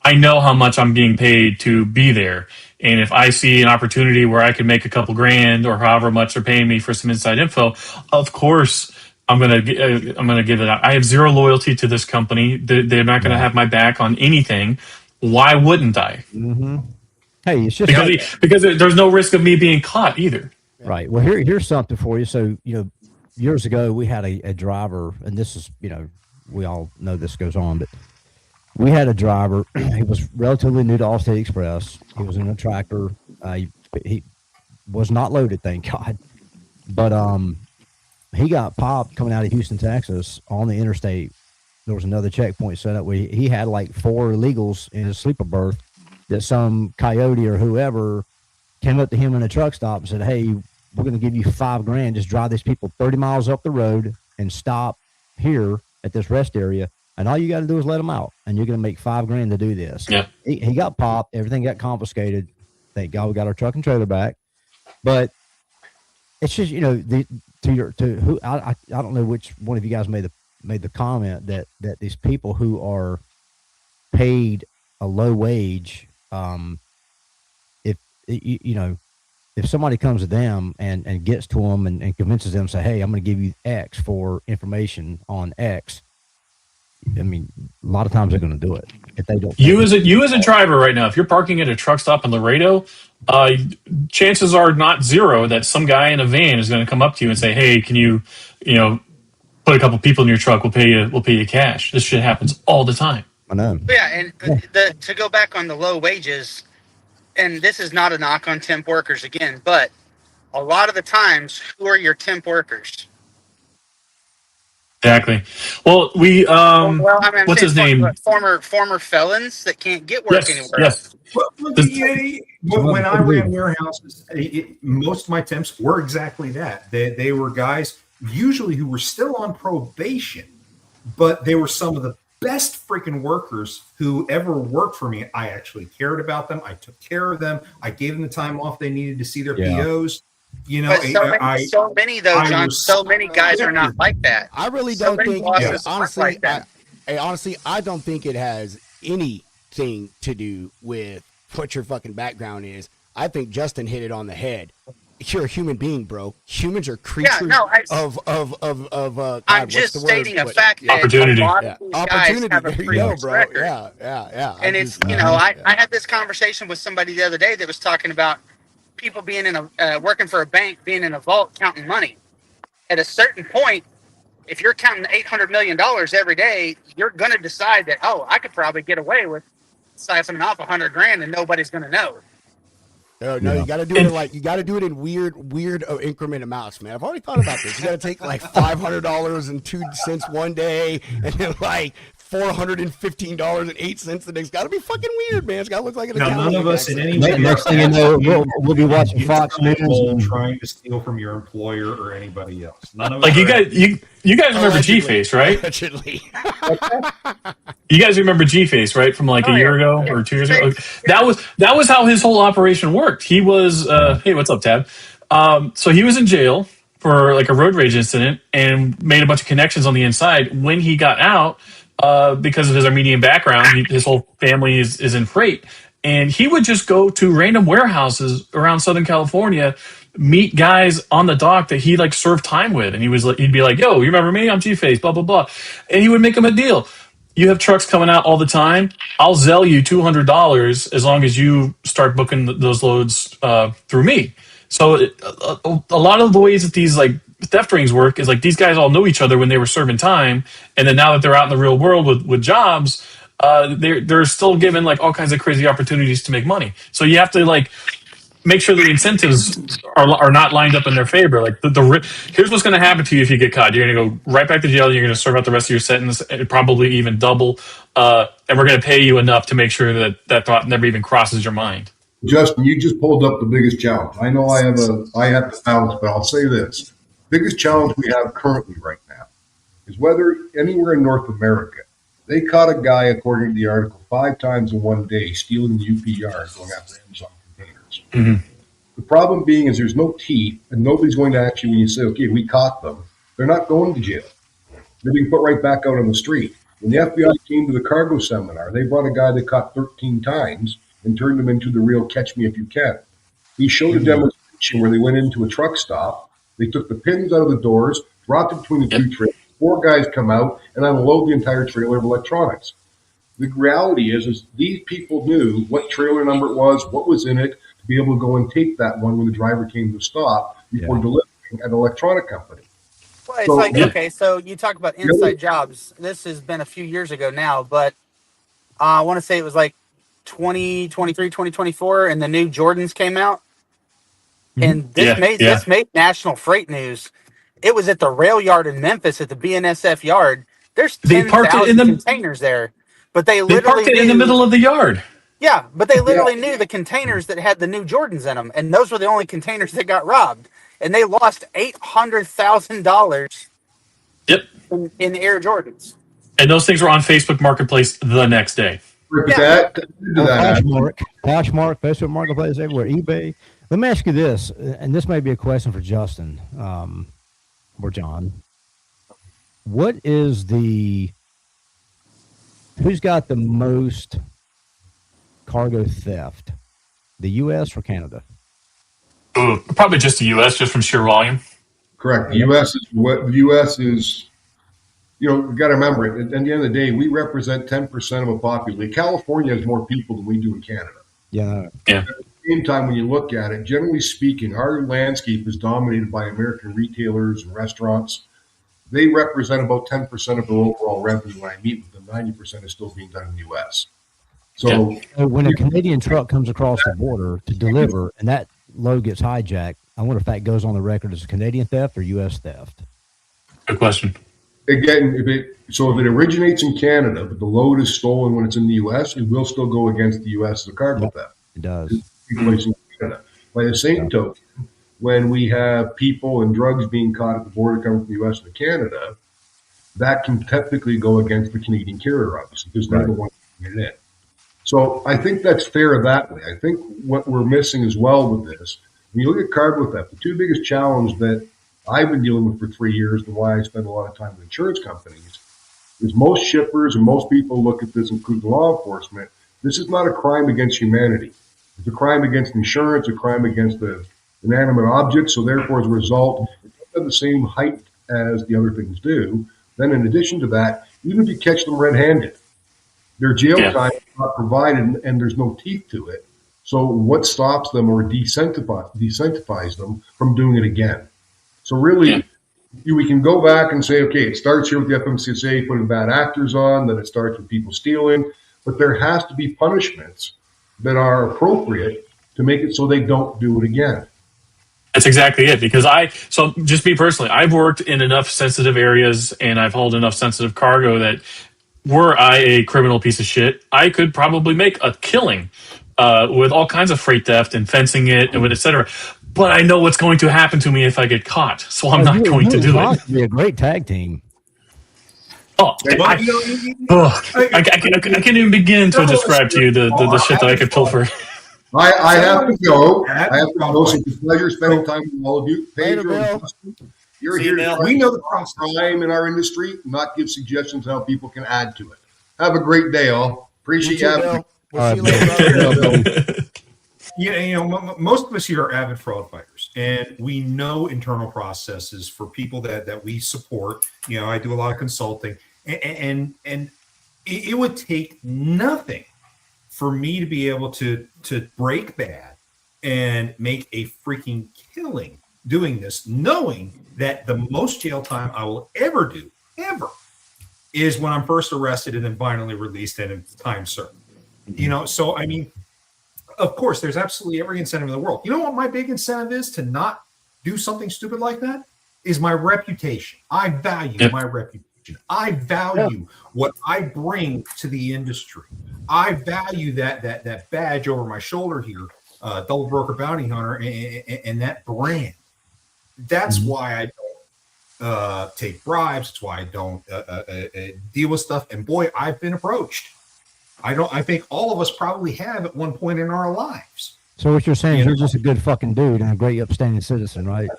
I know how much I'm being paid to be there. And if I see an opportunity where I can make a couple grand or however much they're paying me for some inside info, of course I'm gonna give it out. I have zero loyalty to this company. They're not gonna have my back on anything. Why wouldn't I? Mm-hmm. Hey, it's just because there's no risk of me being caught either. Right. Well, here's something for you. So years ago we had a driver, and this is we all know this goes on, but we had a driver. He was relatively new to Allstate Express. He was in a tractor. He was not loaded, thank God. But he got popped coming out of Houston, Texas, on the interstate. There was another checkpoint set up where he had like 4 illegals in his sleeper berth that some coyote or whoever came up to him in a truck stop and said, "Hey, we're going to give you $5,000. Just drive these people 30 miles up the road and stop here at this rest area. And all you got to do is let them out, and you're going to make $5,000 to do this." Yeah. He got popped. Everything got confiscated. Thank God we got our truck and trailer back. But it's just, I don't know which one of you guys made the comment that these people who are paid a low wage, if somebody comes to them and gets to them and convinces them, say, "Hey, I'm going to give you X for information on X," I mean, a lot of times they're going to do it if they don't. You as a driver right now, if you're parking at a truck stop in Laredo, chances are not zero that some guy in a van is going to come up to you and say, "Hey, can you, put a couple people in your truck? We'll pay you cash." This shit happens all the time. I know. Yeah, and to go back on the low wages, and this is not a knock on temp workers again, but a lot of the times, who are your temp workers? Exactly. Well, what's his name? Former felons that can't get work anywhere. Yes. When I ran warehouses, most of my temps were exactly that. They were guys usually who were still on probation, but they were some of the best freaking workers who ever worked for me. I actually cared about them. I took care of them. I gave them the time off they needed to see their POs. But so many though, John. So many guys are not like that. I really don't think. Honestly, I don't think it has anything to do with what your fucking background is. I think Justin hit it on the head. You're a human being, bro. Humans are creatures of I'm just stating a fact that opportunity. A lot of these guys have a previous record. Yeah. And I had this conversation with somebody the other day that was talking about people being in working for a bank, being in a vault, counting money. At a certain point, if you're counting $800 million every day, you're going to decide that, I could probably get away with siphoning off $100,000 and nobody's going to know. No, you got to do it in weird increment amounts, man. I've already thought about this. You got to take like $500.02 one day, and then like $415.08 the next. Got to be fucking weird, man. It's got to look like an account. None of us in any way. Next thing you know, we'll be watching Fox News trying to steal from your employer or anybody else. None of like you guys remember G-Face, right? Allegedly. You guys remember G-Face, right? From like a year ago or 2 years ago. That was how his whole operation worked. He was hey, what's up, Tab? So he was in jail for like a road rage incident and made a bunch of connections on the inside. When he got out, because of his Armenian background, his whole family is in freight. And he would just go to random warehouses around Southern California, meet guys on the dock that he like served time with. And he'd be like, "Yo, you remember me? I'm G-Face, blah, blah, blah." And he would make him a deal. "You have trucks coming out all the time. I'll Zelle you $200 as long as you start booking those loads through me." So a lot of the ways that these like theft rings work is like these guys all know each other when they were serving time, and then now that they're out in the real world with jobs, they're still given like all kinds of crazy opportunities to make money. So you have to like make sure the incentives are not lined up in their favor. Like here's what's going to happen to you if you get caught. You're going to go right back to jail. You're going to serve out the rest of your sentence, and probably even double. And we're going to pay you enough to make sure that thought never even crosses your mind. Justin, you just pulled up the biggest challenge. I know I have to balance, but I'll say this. Biggest challenge we have currently right now is whether anywhere in North America, they caught a guy, according to the article, 5 times in one day stealing the UPR going after Amazon containers. Mm-hmm. The problem being is there's no teeth, and nobody's going to actually, when you say, okay, we caught them, they're not going to jail. They're being put right back out on the street. When the FBI came to the cargo seminar, they brought a guy they caught 13 times and turned him into the real catch me if you can. He showed a demonstration where they went into a truck stop. They took the pins out of the doors, dropped it between the two trailers. 4 guys come out and unload the entire trailer of electronics. The reality is these people knew what trailer number it was, what was in it, to be able to go and take that one when the driver came to stop before delivering at an electronic company. Well, it's like, okay, so you talk about inside jobs. This has been a few years ago now, but I want to say it was like 2023, 2024, and the new Jordans came out. And this made national freight news. It was at the rail yard in Memphis at the BNSF yard. There's 10,000 containers there. But they parked it in the middle of the yard. Yeah, but they literally knew the containers that had the new Jordans in them, and those were the only containers that got robbed. And they lost $800,000 in Air Jordans. And those things were on Facebook Marketplace the next day. Poshmark, Facebook Marketplace, everywhere, eBay. Let me ask you this, and this may be a question for Justin or John. What is who's got the most cargo theft, the U.S. or Canada? Ooh, probably just the U.S., just from sheer volume. Correct. The U.S. is, you got to remember it. At the end of the day, we represent 10% of a population. California has more people than we do in Canada. Yeah. At the same time, when you look at it, generally speaking, our landscape is dominated by American retailers and restaurants. They represent about 10% of their overall revenue. When I meet with them, 90% is still being done in the U.S. So when a Canadian truck comes across the border to deliver and that load gets hijacked, I wonder if that goes on the record as a Canadian theft or U.S. theft. Good question. Again, if it originates in Canada, but the load is stolen when it's in the U.S., it will still go against the U.S. as a cargo theft. It does. By the same token, when we have people and drugs being caught at the border coming from the U.S. to Canada, that can technically go against the Canadian carrier, obviously, because they're the ones getting it in. So I think that's fair that way. I think what we're missing as well with this, when you look at cargo theft, the 2 biggest challenges that I've been dealing with for 3 years and why I spend a lot of time with insurance companies is most shippers and most people look at this, including law enforcement, this is not a crime against humanity. It's a crime against insurance, a crime against the inanimate object. So therefore, as a result, it doesn't have the same height as the other things do. Then in addition to that, even if you catch them red-handed, their jail time is not provided and there's no teeth to it. So what stops them or desensitize them from doing it again? So really, we can go back and say, okay, it starts here with the FMCSA putting bad actors on, then it starts with people stealing, but there has to be punishments that are appropriate to make it so they don't do it again. That's exactly it. Because so just me personally, I've worked in enough sensitive areas and I've hauled enough sensitive cargo that were I a criminal piece of shit, I could probably make a killing with all kinds of freight theft and fencing it and et cetera. But I know what's going to happen to me if I get caught, so I'm not going to do it. Be a great tag team. I can't even begin to describe to you the shit that I could pull for. I have to go. So it's a pleasure spending time with all of you. Pedro, you're here to we know the process. Crime in our industry, not give suggestions how people can add to it. Have a great day, all. Appreciate you having me. We'll see you later. Most of us here are avid fraud fighters, and we know internal processes for people that we support. I do a lot of consulting, and it would take nothing for me to be able to break bad and make a freaking killing doing this, knowing that the most jail time I will ever do, ever, is when I'm first arrested and then finally released and it's time served. You know, so I mean, of course, there's absolutely every incentive in the world. You know what my big incentive is to not do something stupid like that? Is my reputation. I value my reputation. I value what I bring to the industry. I value that badge over my shoulder here, double broker bounty hunter, and that brand. That's why I don't take bribes. That's why I don't deal with stuff. And boy, I've been approached. I think all of us probably have at one point in our lives. So what you're saying is you're just a good fucking dude and a great upstanding citizen, right?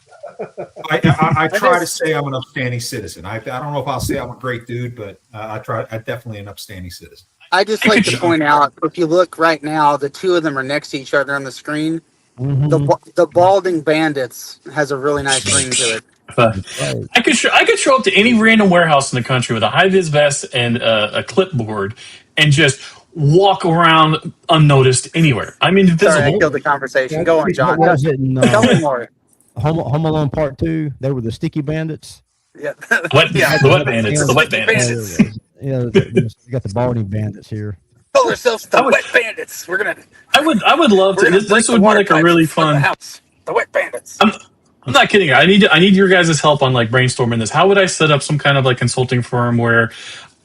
I try to say I'm an upstanding citizen. I don't know if I'll say I'm a great dude, but I'm definitely an upstanding citizen. I just like to point out, if you look right now, the two of them are next to each other on the screen. The Balding Bandits has a really nice ring to it. I could show up to any random warehouse in the country with a high vis vest and a clipboard and just walk around unnoticed anywhere. I'm invisible. Sorry, I killed the conversation. Go on, John. What was it in Tell me more. Home Alone Part 2? They were the sticky bandits. Yeah. The wet bandits. The wet bandits. Yeah, you got the Balding Bandits here. Call ourselves the Wet Bandits. We're gonna. I would love to. This would be like a really fun. The Wet Bandits. I'm not kidding. I need your guys' help on like brainstorming this. How would I set up some kind of like consulting firm where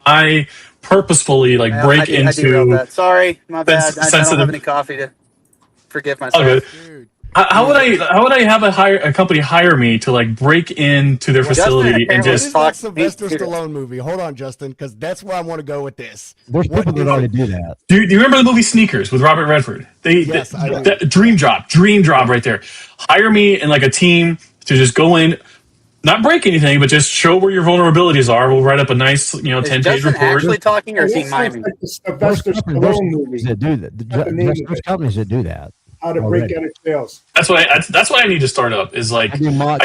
I purposefully like break into? Sorry, my bad. I don't have any coffee to forgive myself. Okay. How would I have a company hire me to like break into their facility and just that Sylvester Stallone movie? Hold on, Justin, because that's where I want to go with this. There's people that already do that. Do you remember the movie Sneakers with Robert Redford? Yes, I do. Dream job right there. Hire me and like a team to just go in, not break anything, but just show where your vulnerabilities are. We'll write up a nice, 10-page report. Actually talking, or is he miming? Sylvester Stallone movie. That do that. There's companies that do that. How to break out of jails. That's what I need to start up. Is like I do mock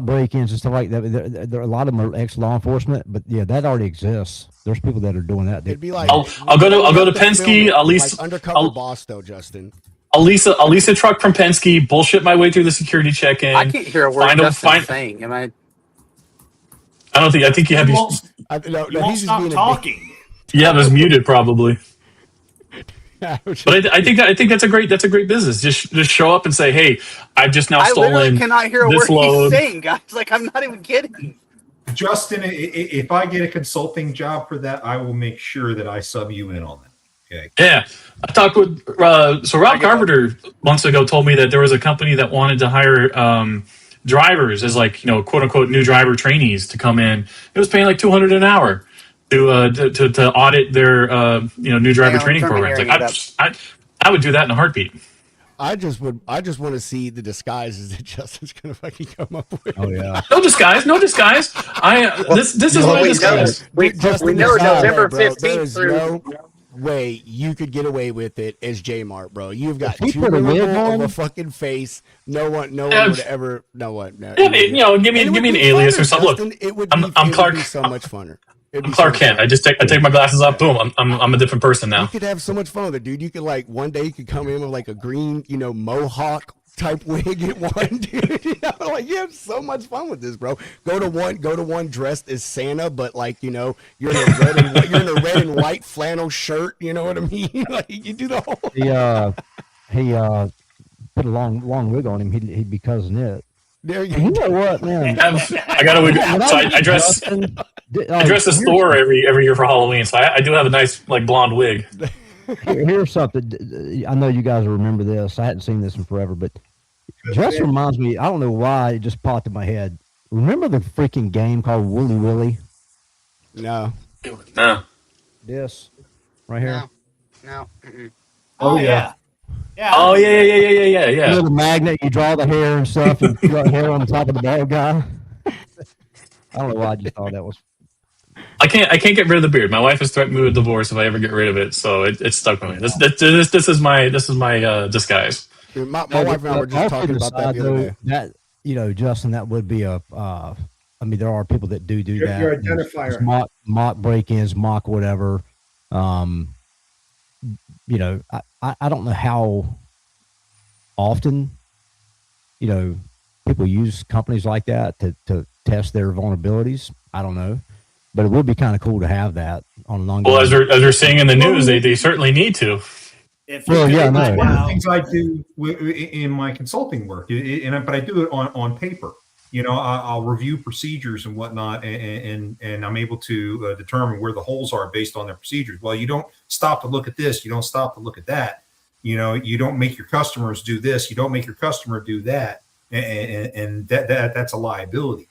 break-ins and stuff like that. There are a lot of them are ex-law enforcement, but yeah, that already exists. There's people that are doing that. It'd be like I'll go to Penske. At least like undercover boss though, Justin. I'll lease a truck from Penske. Bullshit my way through the security check-in. I can't hear a word Justin's saying. Am I? I think you have. You won't stop talking. Yeah, it was muted probably. But I think that's a great business. Just show up and say, "Hey, I've just now stolen." I literally cannot hear a word he's saying, guys. Like I'm not even kidding. Justin, if I get a consulting job for that, I will make sure that I sub you in on that. Okay. Yeah, I talked with so Rob Carpenter months ago told me that there was a company that wanted to hire drivers as like quote unquote new driver trainees to come in. It was paying like $200 an hour. To audit their new driver training programs. Like I would do that in a heartbeat. I just want to see the disguises that Justin's gonna fucking come up with. Oh yeah. No disguise. This is my disguise. We know November 15th through. No way you could get away with it as J-Mart, bro. You've got He too put a wig memorable on? of a fucking face. No one would ever. No one. No, Yeah, give me an alias or something. Look, it would I'm Clark. be so much funner. I'm Clark Kent. I take my glasses off. Boom. I'm a different person now. You could have so much fun with it, dude. You could like one day you could come in with like a green, mohawk type wig at one, dude. Like you have so much fun with this, bro. Go to one dressed as Santa, but like you're in a red and white flannel shirt. You know what I mean? Like you do the whole. He put a long wig on him. He'd be cousin it. There you You know what, man? I got a wig. So I dress. I dress as Thor every year for Halloween, so I do have a nice like blonde wig. Here's something. I know you guys will remember this. I hadn't seen this in forever, but just reminds me. I don't know why it just popped in my head. Remember the freaking game called Wooly Willy? No. This right here. No. Mm-mm. Oh yeah. Yeah. Oh yeah. You know the magnet, you draw the hair and stuff, and you got hair on the top of the bad guy. I don't know why I just thought that was. I can't get rid of the beard. My wife has threatened me with divorce if I ever get rid of it, so it's stuck with me. This is my disguise. Dude, my wife and I were just talking about that the other day. That Justin, that would be a. I mean, there are people that do that. Your identifier. Mock break-ins, mock whatever. I don't know how often, people people use companies like that to test their vulnerabilities. I don't know, but it would be kind of cool to have that on an ongoing. Well, as we're seeing in the news, they certainly need to. If Well, you yeah, could no. find One of the out- things I do in my consulting work, but I do it on paper. I'll review procedures and whatnot, and I'm able to determine where the holes are based on their procedures. Well, you don't stop to look at this, you don't stop to look at that. You don't make your customers do this, you don't make your customer do that, and that's a liability.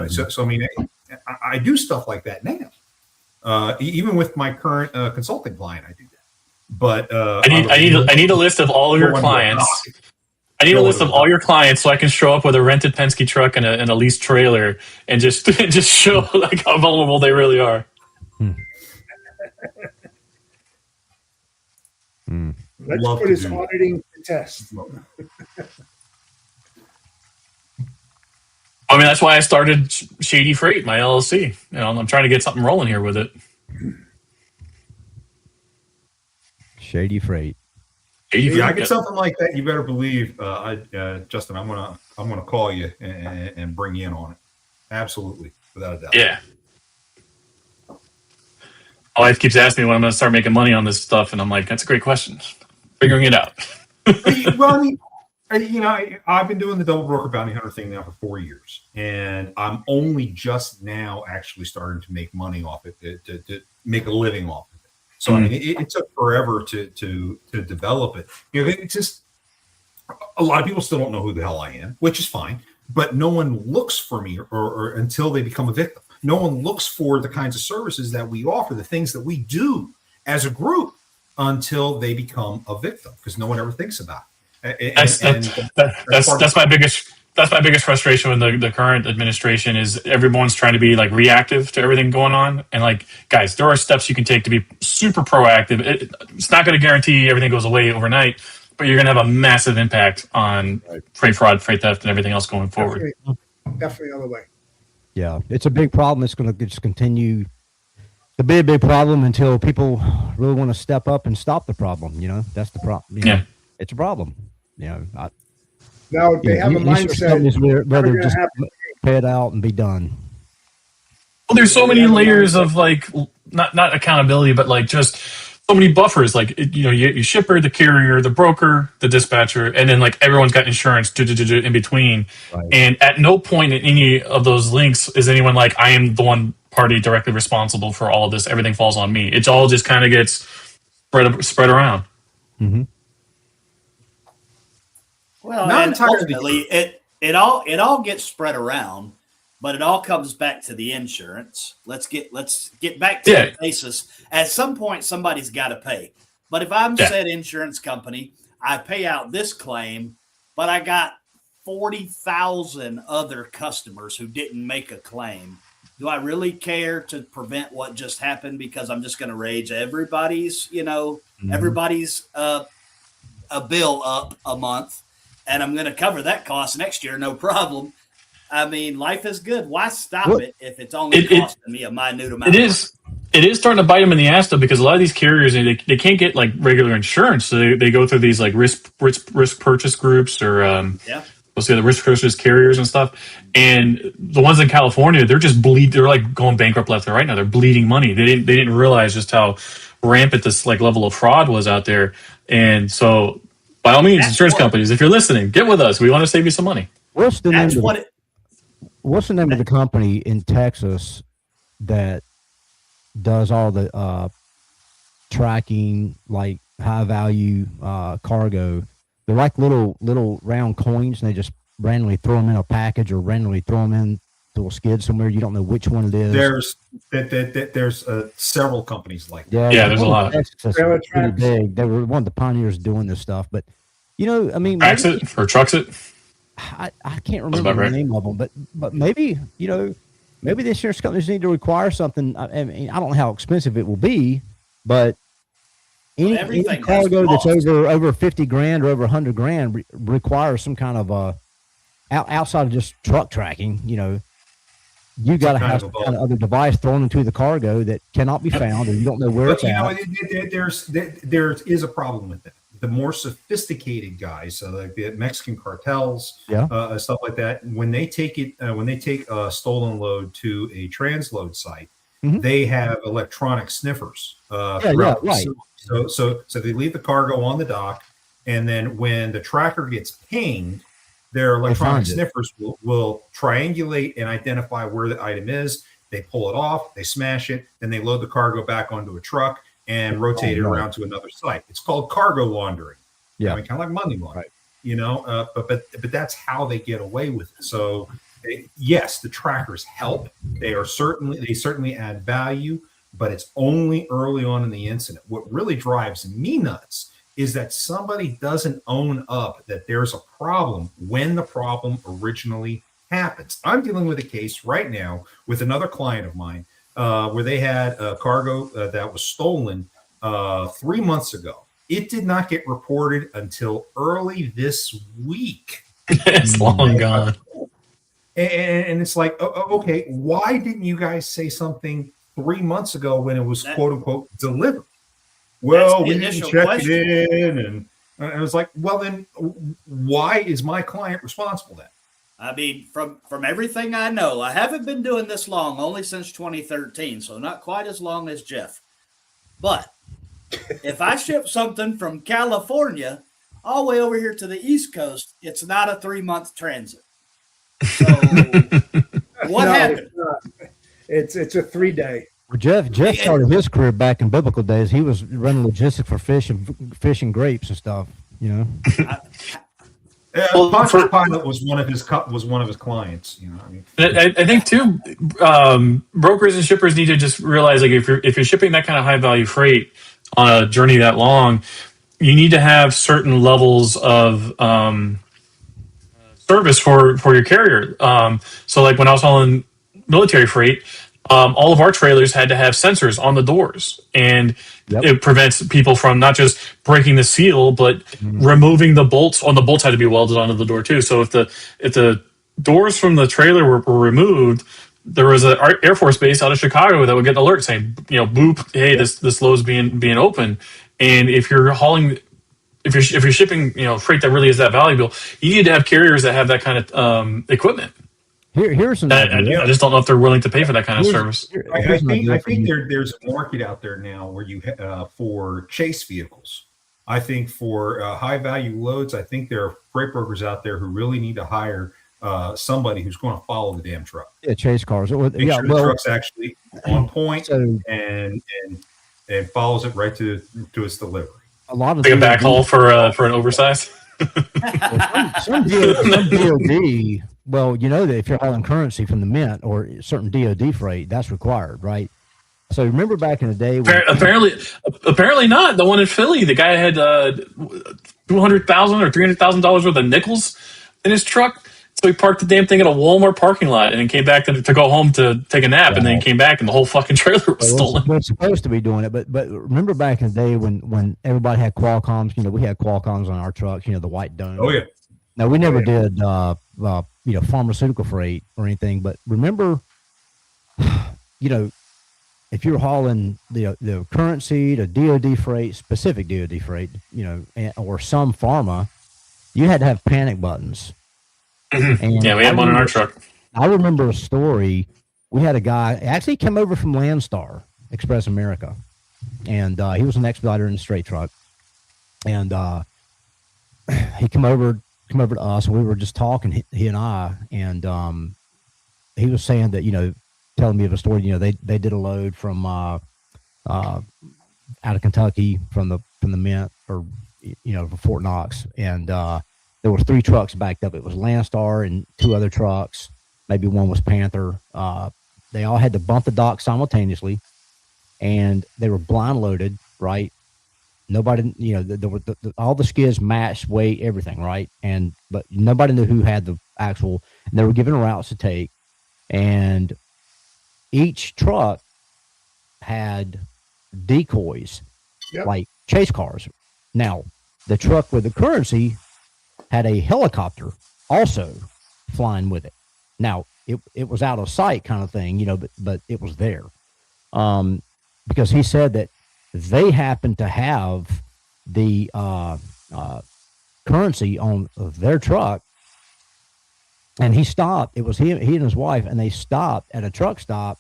So I mean, I do stuff like that now. Even with my current consulting client, I do that. But I need a list of all of your clients. I need a list of all your clients so I can show up with a rented Penske truck and a leased trailer and just show like how vulnerable they really are. Let's Love put to his do that. auditing to test. I mean, that's why I started Shady Freight, my LLC. I'm trying to get something rolling here with it. Shady Freight. Shady Yeah, I Freight. get something like that. You better believe, Justin. I'm gonna call you and bring you in on it. Absolutely, without a doubt. Yeah. My wife keeps asking me when I'm going to start making money on this stuff, and I'm like, that's a great question. Figuring it out. Well, I mean, I've been doing the double broker bounty hunter thing now for 4 years, and I'm only just now actually starting to make money off it, to make a living off of it. So I mean, it took forever to develop it. It's just a lot of people still don't know who the hell I am, which is fine. But no one looks for me or until they become a victim. No one looks for the kinds of services that we offer, the things that we do as a group, until they become a victim, because no one ever thinks about it. That's my biggest frustration with the current administration is everyone's trying to be like reactive to everything going on. And like, guys, there are steps you can take to be super proactive. It's not going to guarantee everything goes away overnight, but you're going to have a massive impact on freight fraud, freight theft, and everything else going forward. Definitely on the way. Yeah, it's a big problem. It's going to just continue to be a big problem until people really want to step up and stop the problem. That's the problem. Yeah, it's a problem. Now they have a mindset. Rather just pay it out and be done. Well, there's so many layers of like not accountability, but like just so many buffers. Like you shipper, the carrier, the broker, the dispatcher, and then like everyone's got insurance in between. Right. And at no point in any of those links is anyone like, I am the one party directly responsible for all of this. Everything falls on me. It all just kind of gets spread around. Mm-hmm. Well, Not and entirely. ultimately, it all gets spread around, but it all comes back to the insurance. Let's get back to the basis. At some point, somebody's got to pay. But if I'm said insurance company, I pay out this claim, but I got 40,000 other customers who didn't make a claim. Do I really care to prevent what just happened because I'm just going to raise everybody's a bill up a month, and I'm going to cover that cost next year, no problem. I mean, life is good. Why stop it if it's only costing me a minute amount? It is starting to bite them in the ass though, because a lot of these carriers they can't get like regular insurance, so they go through these like risk purchase groups or what's the other risk purchase carriers and stuff. And the ones in California, they're like going bankrupt left and right now. They're bleeding money. They didn't realize just how rampant this like level of fraud was out there. And so, by all means, insurance companies, if you're listening, get with us. We want to save you some money. What's the name of the company in Texas that does all the tracking, like high value cargo? They're like little round coins, and they just randomly throw them in a package or randomly throw them in to a skid somewhere. You don't know which one it is. There's several companies like that. Yeah, there's a lot. Texas, pretty big. They were one of the pioneers doing this stuff, but I mean, Tracks it or trucks it. I can't remember the name of them, but maybe maybe the insurance companies need to require something. I mean, I don't know how expensive it will be, but any cargo that's over 50 grand or over 100 grand requires some kind of outside of just truck tracking. You got to have some kind of other device thrown into the cargo that cannot be found, or you don't know where it's at. There is a problem with that. the more sophisticated guys, so like the Mexican cartels, Yeah. stuff like that, when they take a stolen load to a transload site, Mhm. they have electronic sniffers Yeah, throughout the right. facility. So they leave the cargo on the dock, and then when the tracker gets pinged, their electronic find it. sniffers will triangulate and identify where the item is. They pull it off, they smash it, then they load the cargo back onto a truck and rotate it right. around to another site. It's called cargo laundering. Yeah. I mean, kind of like money laundering, Right. you know. But that's how they get away with it. So yes, the trackers help. They certainly add value, but it's only early on in the incident. What really drives me nuts is that somebody doesn't own up that there's a problem when the problem originally happens. I'm dealing with a case right now with another client of mine where they had a cargo that was stolen 3 months ago. It did not get reported until early this week. It's long gone. And it's like, okay, why didn't you guys say something 3 months ago when it was quote unquote delivered? Well, we didn't check it in, and I was like, well, then why is my client responsible then? I mean, from everything I know, I haven't been doing this long, only since 2013, so not quite as long as Jeff. But if I ship something from California all the way over here to the East Coast, it's not a 3-month transit. So what happened? It's a 3-day. Well, Jeff started his career back in biblical days. He was running logistics for fish and grapes and stuff. You know. Pontius Pilate was one of his clients. You know, I mean, I think too, brokers and shippers need to just realize, like, if you're shipping that kind of high value freight on a journey that long, you need to have certain levels of service for your carrier. So like when I was hauling military freight, all of our trailers had to have sensors on the doors, and it prevents people from not just breaking the seal, but removing the bolts. On the bolts had to be welded onto the door too. So if the doors from the trailer were removed, there was an Air Force base out of Chicago that would get an alert saying, boop, hey, this load's being open. And if you're hauling, if you're shipping, freight that really is that valuable, you need to have carriers that have that kind of equipment. Here's an idea. I just don't know if they're willing to pay for that kind of service. I think there's a market out there now where you for chase vehicles. I think for high value loads, I think there are freight brokers out there who really need to hire somebody who's going to follow the damn truck. Yeah, chase cars. Make sure the truck's actually on point and follows it right to its delivery. A lot of like a backhaul for an oversize. some DOD. Well, that if you're hauling currency from the Mint or certain DOD freight, that's required, right? So remember back in the day, when apparently not. The one in Philly, the guy had $200,000 or $300,000 worth of nickels in his truck. So he parked the damn thing at a Walmart parking lot and then came back to go home to take a nap, and then came back and the whole fucking trailer was stolen. We're supposed to be doing it, but remember back in the day when everybody had Qualcomms. We had Qualcomms on our trucks. The white dome. Oh yeah. Now we never did pharmaceutical freight or anything, but remember, if you're hauling the currency, the DOD freight, specific DOD freight, or some pharma, you had to have panic buttons. And yeah, we had one in our truck. I remember a story. We had a guy actually came over from Landstar Express America, and he was an expediter in the straight truck, and he come over to us, and we were just talking, he and I, and he was saying that telling me of a story. They did a load from out of Kentucky from the Mint, or from Fort Knox, and there were 3 trucks backed up. It was Landstar and 2 other trucks. Maybe one was Panther. They all had to bump the dock simultaneously, and they were blind loaded, right? Nobody, there were all the skids matched, weight, everything, right? But nobody knew who had the actual. And they were given routes to take, and each truck had decoys, like chase cars. Now, the truck with the currency had a helicopter also flying with it. Now, it was out of sight kind of thing, but it was there. Because he said that they happened to have the currency on their truck, and he stopped. It was he and his wife, and they stopped at a truck stop.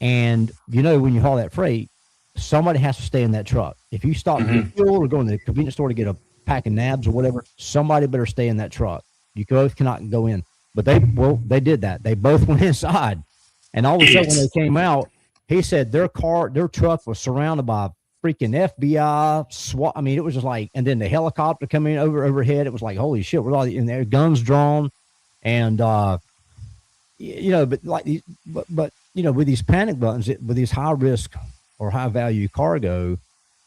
And when you haul that freight, somebody has to stay in that truck. If you stop to get fuel or go in the convenience store to get a pack of nabs or whatever, somebody better stay in that truck. You both cannot go in. But they did that. They both went inside, and all of a sudden when they came out, he said their truck was surrounded by freaking FBI, SWAT. I mean, it was just like, and then the helicopter coming overhead. It was like, holy shit, we're all in there, guns drawn, and but with these panic buttons, with these high risk or high value cargo,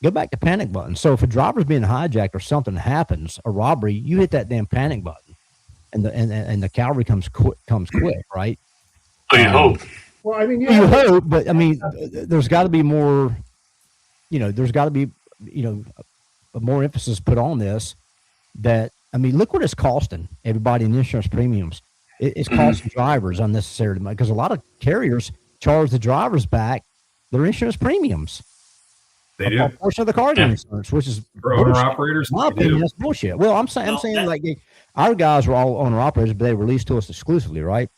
go back to panic buttons. So if a driver's being hijacked or something happens, a robbery, you hit that damn panic button, and the cavalry comes quick, right? Oh, you hope. Well, I mean, you hope, but I mean, there's got to be more. There's got to be more emphasis put on this. That, I mean, look what it's costing everybody in insurance premiums. It's costing drivers unnecessary money, because a lot of carriers charge the drivers back their insurance premiums. They do. A portion of the cargo insurance, which is for owner operators. In my opinion, that's bullshit. Well, I'm saying like our guys were all owner operators, but they were leased to us exclusively, right?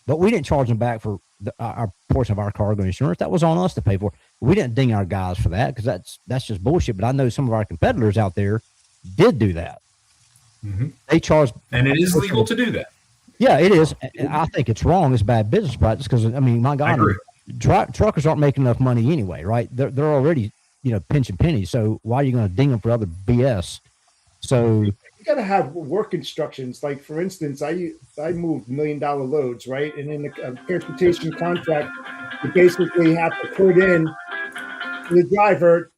But we didn't charge them back for our portion of our cargo insurance. That was on us to pay for. We didn't ding our guys for that, because that's just bullshit. But I know some of our competitors out there did do that. Mm-hmm. They charged, and it is legal to do that. Yeah, it is. I think it's wrong. It's bad business practice, because, I mean, my God, truckers aren't making enough money anyway, right? They're already, pinching pennies. So why are you going to ding them for other BS? So you got to have work instructions. Like, for instance, I moved $1 million loads, right? And in the transportation contract, you basically have to put in to the driver,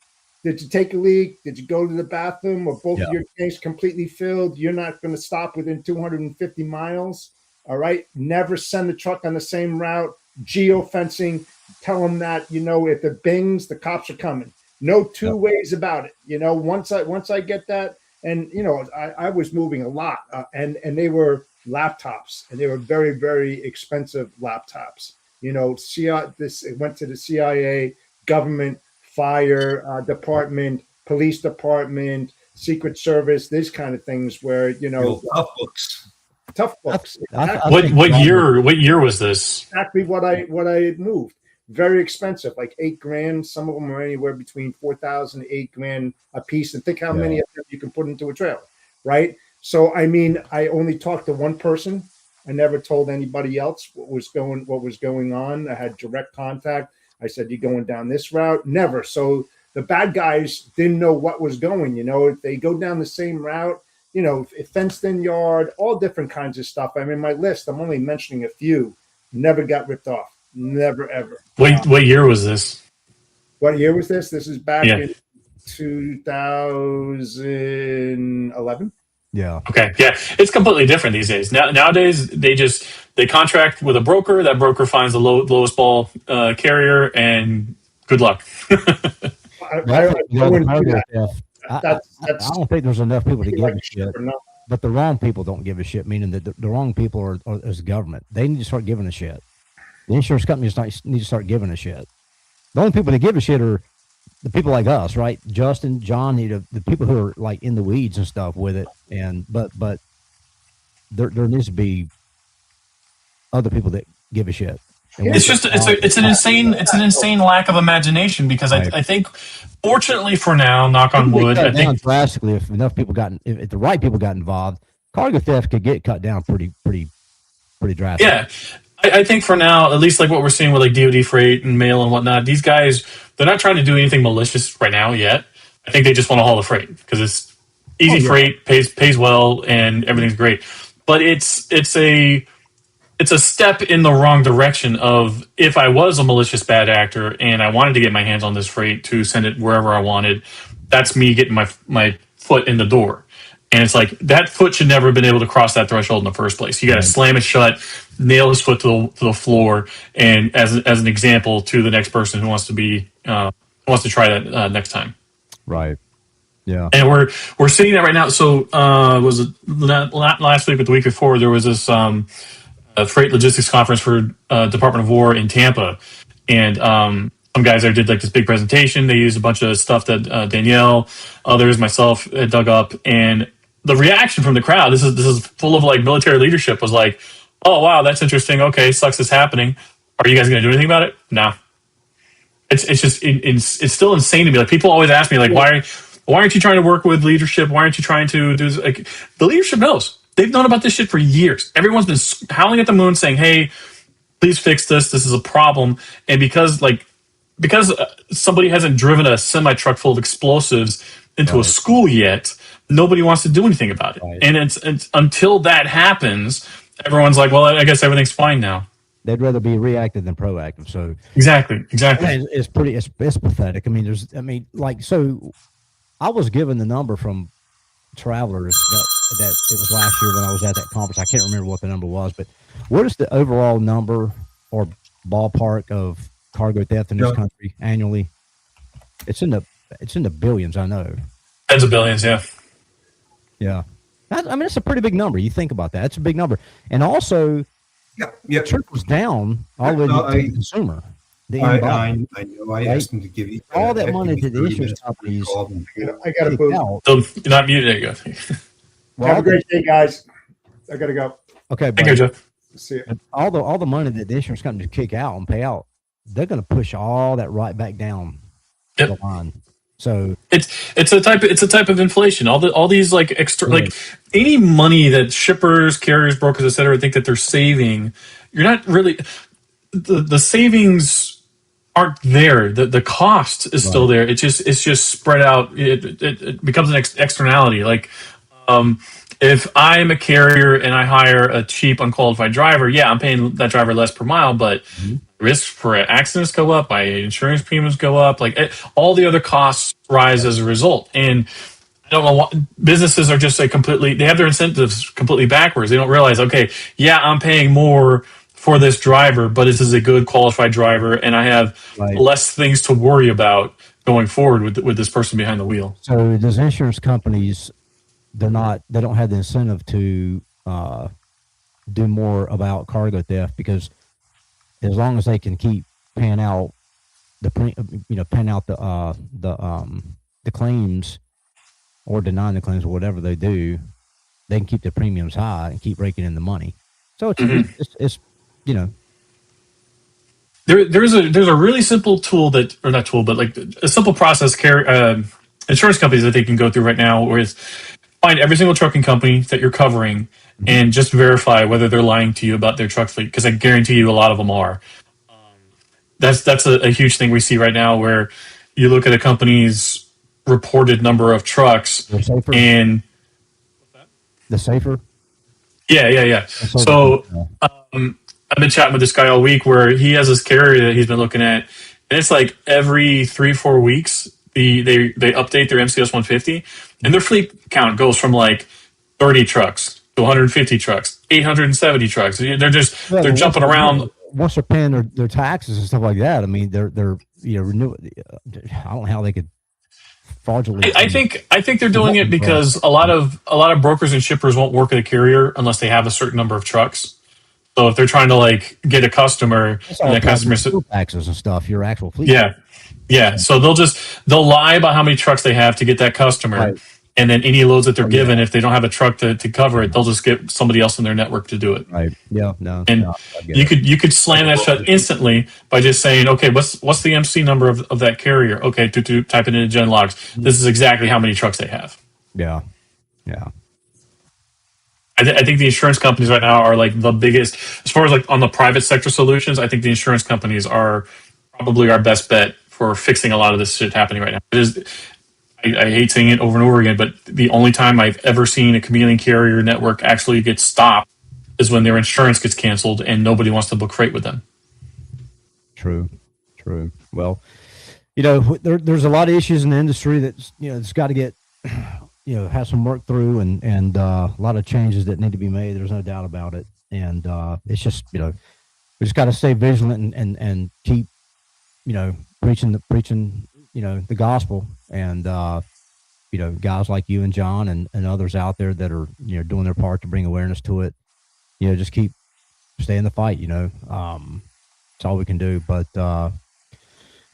did you take a leak? Did you go to the bathroom? Or both of your tanks completely filled? You're not going to stop within 250 miles. All right. Never send the truck on the same route. Geofencing. Tell them that, if it bings, the cops are coming. No two ways about it. Once I get that, and I was moving a lot, and they were laptops, and they were very, very expensive laptops. It went to the CIA, government, fire department, police department, Secret Service, these kind of things where, tough books. What year was this? Exactly what I moved. Very expensive, like $8,000. Some of them are anywhere between $4,000 to $8,000 a piece. And think how many of them you can put into a trailer, right? So, I mean, I only talked to one person. I never told anybody else what was going on. I had direct contact. I said, "You going down this route?" Never. So the bad guys didn't know what was going. If they go down the same route, fenced-in yard, all different kinds of stuff. I mean, my list, I'm only mentioning a few. Never got ripped off. Never, ever. What year was this? What year was this? This is back in 2011. Yeah. Okay. Yeah. It's completely different these days. Nowadays, they contract with a broker. That broker finds the lowest ball carrier, and good luck. I wouldn't do that. I don't think there's enough people to give a shit. But the wrong people don't give a shit, meaning that the wrong people are the government. They need to start giving a shit. The insurance companies need to start giving a shit. The only people that give a shit are the people like us, right? Justin, John, the people who are like in the weeds and stuff with it. And but there needs to be other people that give a shit. It's an insane lack of imagination, because I think, fortunately for now, knock on wood, I think drastically, if enough people if the right people got involved, cargo theft could get cut down pretty drastically. Yeah. I think for now, at least like what we're seeing with like DoD freight and mail and whatnot, these guys, they're not trying to do anything malicious right now yet. I think they just want to haul the freight because it's easy freight, pays well, and everything's great. But it's a step in the wrong direction of, if I was a malicious bad actor and I wanted to get my hands on this freight to send it wherever I wanted, that's me getting my foot in the door. And it's like, that foot should never have been able to cross that threshold in the first place. You got to slam it shut, nail his foot to the floor, and as an example to the next person who wants to try that next time. Right. Yeah. And we're seeing that right now. So was it last week or the week before, there was this freight logistics conference for Department of War in Tampa, and some guys there did like this big presentation. They used a bunch of stuff that Danielle, others, myself had dug up, and the reaction from the crowd. This is full of like military leadership. Was like, oh wow, that's interesting. Okay, sucks it's happening. Are you guys going to do anything about it? No. It's just it's still insane to me. Like people always ask me like why aren't you trying to work with leadership? Why aren't you trying to do this? Like the leadership knows. They've known about this shit for years. Everyone's been howling at the moon saying, "Hey, please fix this. This is a problem." And because somebody hasn't driven a semi truck full of explosives into a school yet, nobody wants to do anything about it. Right. And it's until that happens, everyone's like, "Well, I guess everything's fine now." They'd rather be reactive than proactive. So Exactly. it's pretty, it's pathetic. I mean, so I was given the number from travelers that it was last year when I was at that conference. I can't remember what the number was, but what is the overall number or ballpark of cargo theft in this country annually? It's in the billions. I know. Tens of billions. Yeah. Yeah. I mean, it's a pretty big number. You think about that. It's a big number. And also, Yeah. it trickles down all the way to the consumer. I know. I asked them to give you all that money to the insurance companies. I got to move. So you're not muted. There you go. Well, Have a great day, guys. I got to go. okay, Thank you, Jeff. See you. all the money that the insurance companies kick out and pay out, they're going to push all that right back down the line. So it's a type of inflation. All these like extra like any money that shippers, carriers, brokers, etc. think that they're saving, you're not really. The savings aren't there. The cost is still there. It's just spread out. It becomes an externality. Like if I'm a carrier and I hire a cheap unqualified driver, yeah, I'm paying that driver less per mile, but risks for accidents go up, my insurance premiums go up, like all the other costs rise as a result. And I don't know what businesses are just like they have their incentives completely backwards. They don't realize, okay, yeah, I'm paying more for this driver, but this is a good qualified driver, and I have less things to worry about going forward with this person behind the wheel. So those insurance companies, they don't have the incentive to do more about cargo theft, because as long as they can keep paying out the claims or denying the claims or whatever they do, they can keep the premiums high and keep raking in the money. So it's there's a really simple tool like a simple process insurance companies that they can go through right now, where it's find every single trucking company that you're covering and just verify whether they're lying to you about their truck fleet, because I guarantee you a lot of them are. That's a huge thing we see right now, where you look at a company's reported number of trucks and the safer. Yeah. So I've been chatting with this guy all week, where he has this carrier that he's been looking at, and it's like every 3-4 weeks they update their MCS 150, and their fleet count goes from like 30 trucks to 150 trucks, 870 trucks. They're jumping around. Once they're paying their taxes and stuff like that, I mean, they're renewing. I don't know how they could fraudulently. I think they're doing it because a lot of brokers and shippers won't work at a carrier unless they have a certain number of trucks. So if they're trying to like get a customer, and that customer taxes and stuff, your actual fleet. Yeah. So they'll lie about how many trucks they have to get that customer, and then any loads that they're given, if they don't have a truck to cover it, they'll just get somebody else in their network to do it. Right. Yeah. No. And you could slam that shut instantly by just saying, okay, what's the MC number of that carrier? Okay, type it into Gen Logs. This is exactly how many trucks they have. Yeah. I think the insurance companies right now are like the biggest, as far as like on the private sector solutions. I think the insurance companies are probably our best bet for fixing a lot of this shit happening right now. I hate saying it over and over again, but the only time I've ever seen a chameleon carrier network actually get stopped is when their insurance gets canceled and nobody wants to book freight with them. True. Well, there's a lot of issues in the industry that's it's got to get have some work through, and a lot of changes that need to be made. There's no doubt about it, and it's just we just got to stay vigilant and keep preaching the gospel, and guys like you and John and others out there that are doing their part to bring awareness to it. Just stay in the fight. It's all we can do. But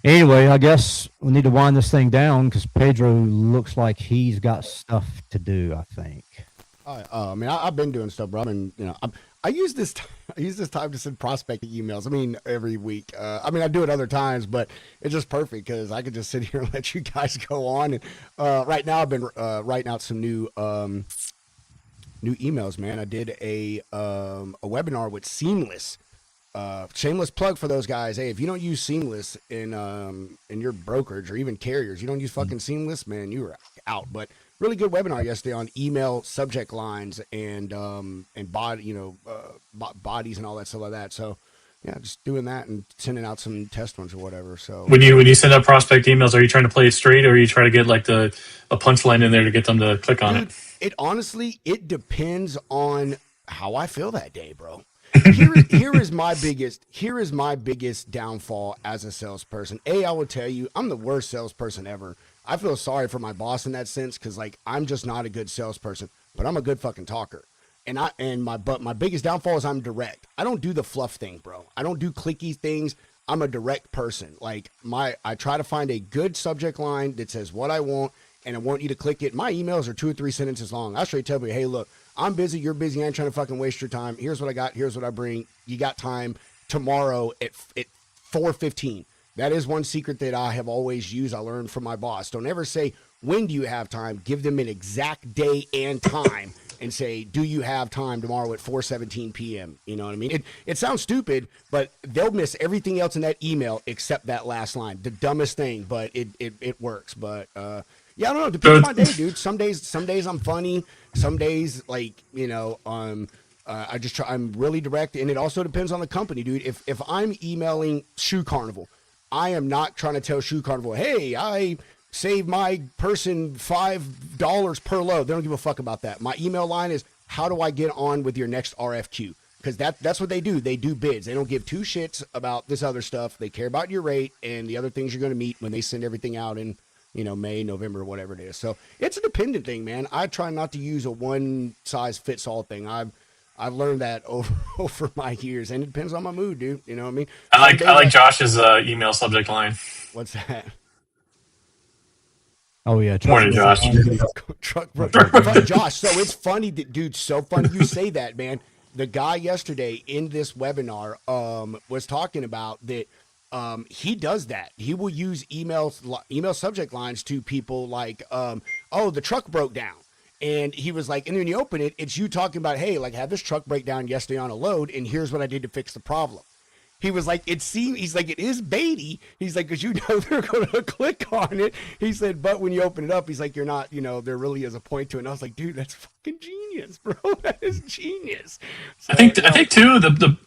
Anyway, I guess we need to wind this thing down because Pedro looks like he's got stuff to do. I think. I mean, I've been doing stuff, bro. I mean, I use this I use this time to send prospecting emails. I mean, every week. I mean, I do it other times, but it's just perfect because I could just sit here and let you guys go on. And right now, I've been writing out some new emails, man. I did a webinar with Seamless. Shameless plug for those guys. Hey, if you don't use Seamless in your brokerage or even carriers, you don't use fucking Seamless, man, you are out. But really good webinar yesterday on email subject lines and body, bodies and all that stuff like that. So yeah, just doing that and sending out some test ones or whatever. So when you send out prospect emails, are you trying to play it straight, or are you trying to get like a punchline in there to get them to click on it? It honestly, it depends on how I feel that day, bro. Here is my biggest downfall as a salesperson. I will tell you, I'm the worst salesperson ever. I feel sorry for my boss in that sense because like I'm just not a good salesperson, but I'm a good fucking talker. But my biggest downfall is I'm direct. I don't do the fluff thing, bro. I don't do clicky things. I'm a direct person. Like I try to find a good subject line that says what I want, and I want you to click it. My emails are 2 or 3 sentences long. I straight tell you, hey, look, I'm busy. You're busy. I ain't trying to fucking waste your time. Here's what I got. Here's what I bring. You got time tomorrow at 4:15. That is one secret that I have always used. I learned from my boss. Don't ever say, when do you have time? Give them an exact day and time and say, do you have time tomorrow at 4:17 p.m.? You know what I mean? It sounds stupid, but they'll miss everything else in that email except that last line. The dumbest thing, but it works. But yeah, I don't know. Depends on my day, dude. Some days I'm funny. Some days, like, I just try. I'm really direct, and it also depends on the company, dude. If I'm emailing Shoe Carnival, I am not trying to tell Shoe Carnival, hey, I saved my person $5 per load. They don't give a fuck about that. My email line is, how do I get on with your next RFQ? Because that's what they do. They do bids. They don't give two shits about this other stuff. They care about your rate and the other things you're going to meet when they send everything out in May, November, whatever it is. So it's a dependent thing, man. I try not to use a one size fits all thing. I've learned that over my years, and it depends on my mood, dude. You know what I mean? I like Josh's email subject line. What's that? Oh yeah, Morning, Josh. Truck Josh. So it's funny that, dude. So funny you say that, man. The guy yesterday in this webinar was talking about that. He does that. He will use email subject lines to people like, oh, the truck broke down. And he was like, and when you open it, it's you talking about, hey, like, had this truck break down yesterday on a load, and here's what I did to fix the problem. He was like, he's like, it is baity. He's like, because they're going to click on it. He said, but when you open it up, he's like, you're not, there really is a point to it. And I was like, dude, that's fucking genius, bro. That is genius. So, I think too, the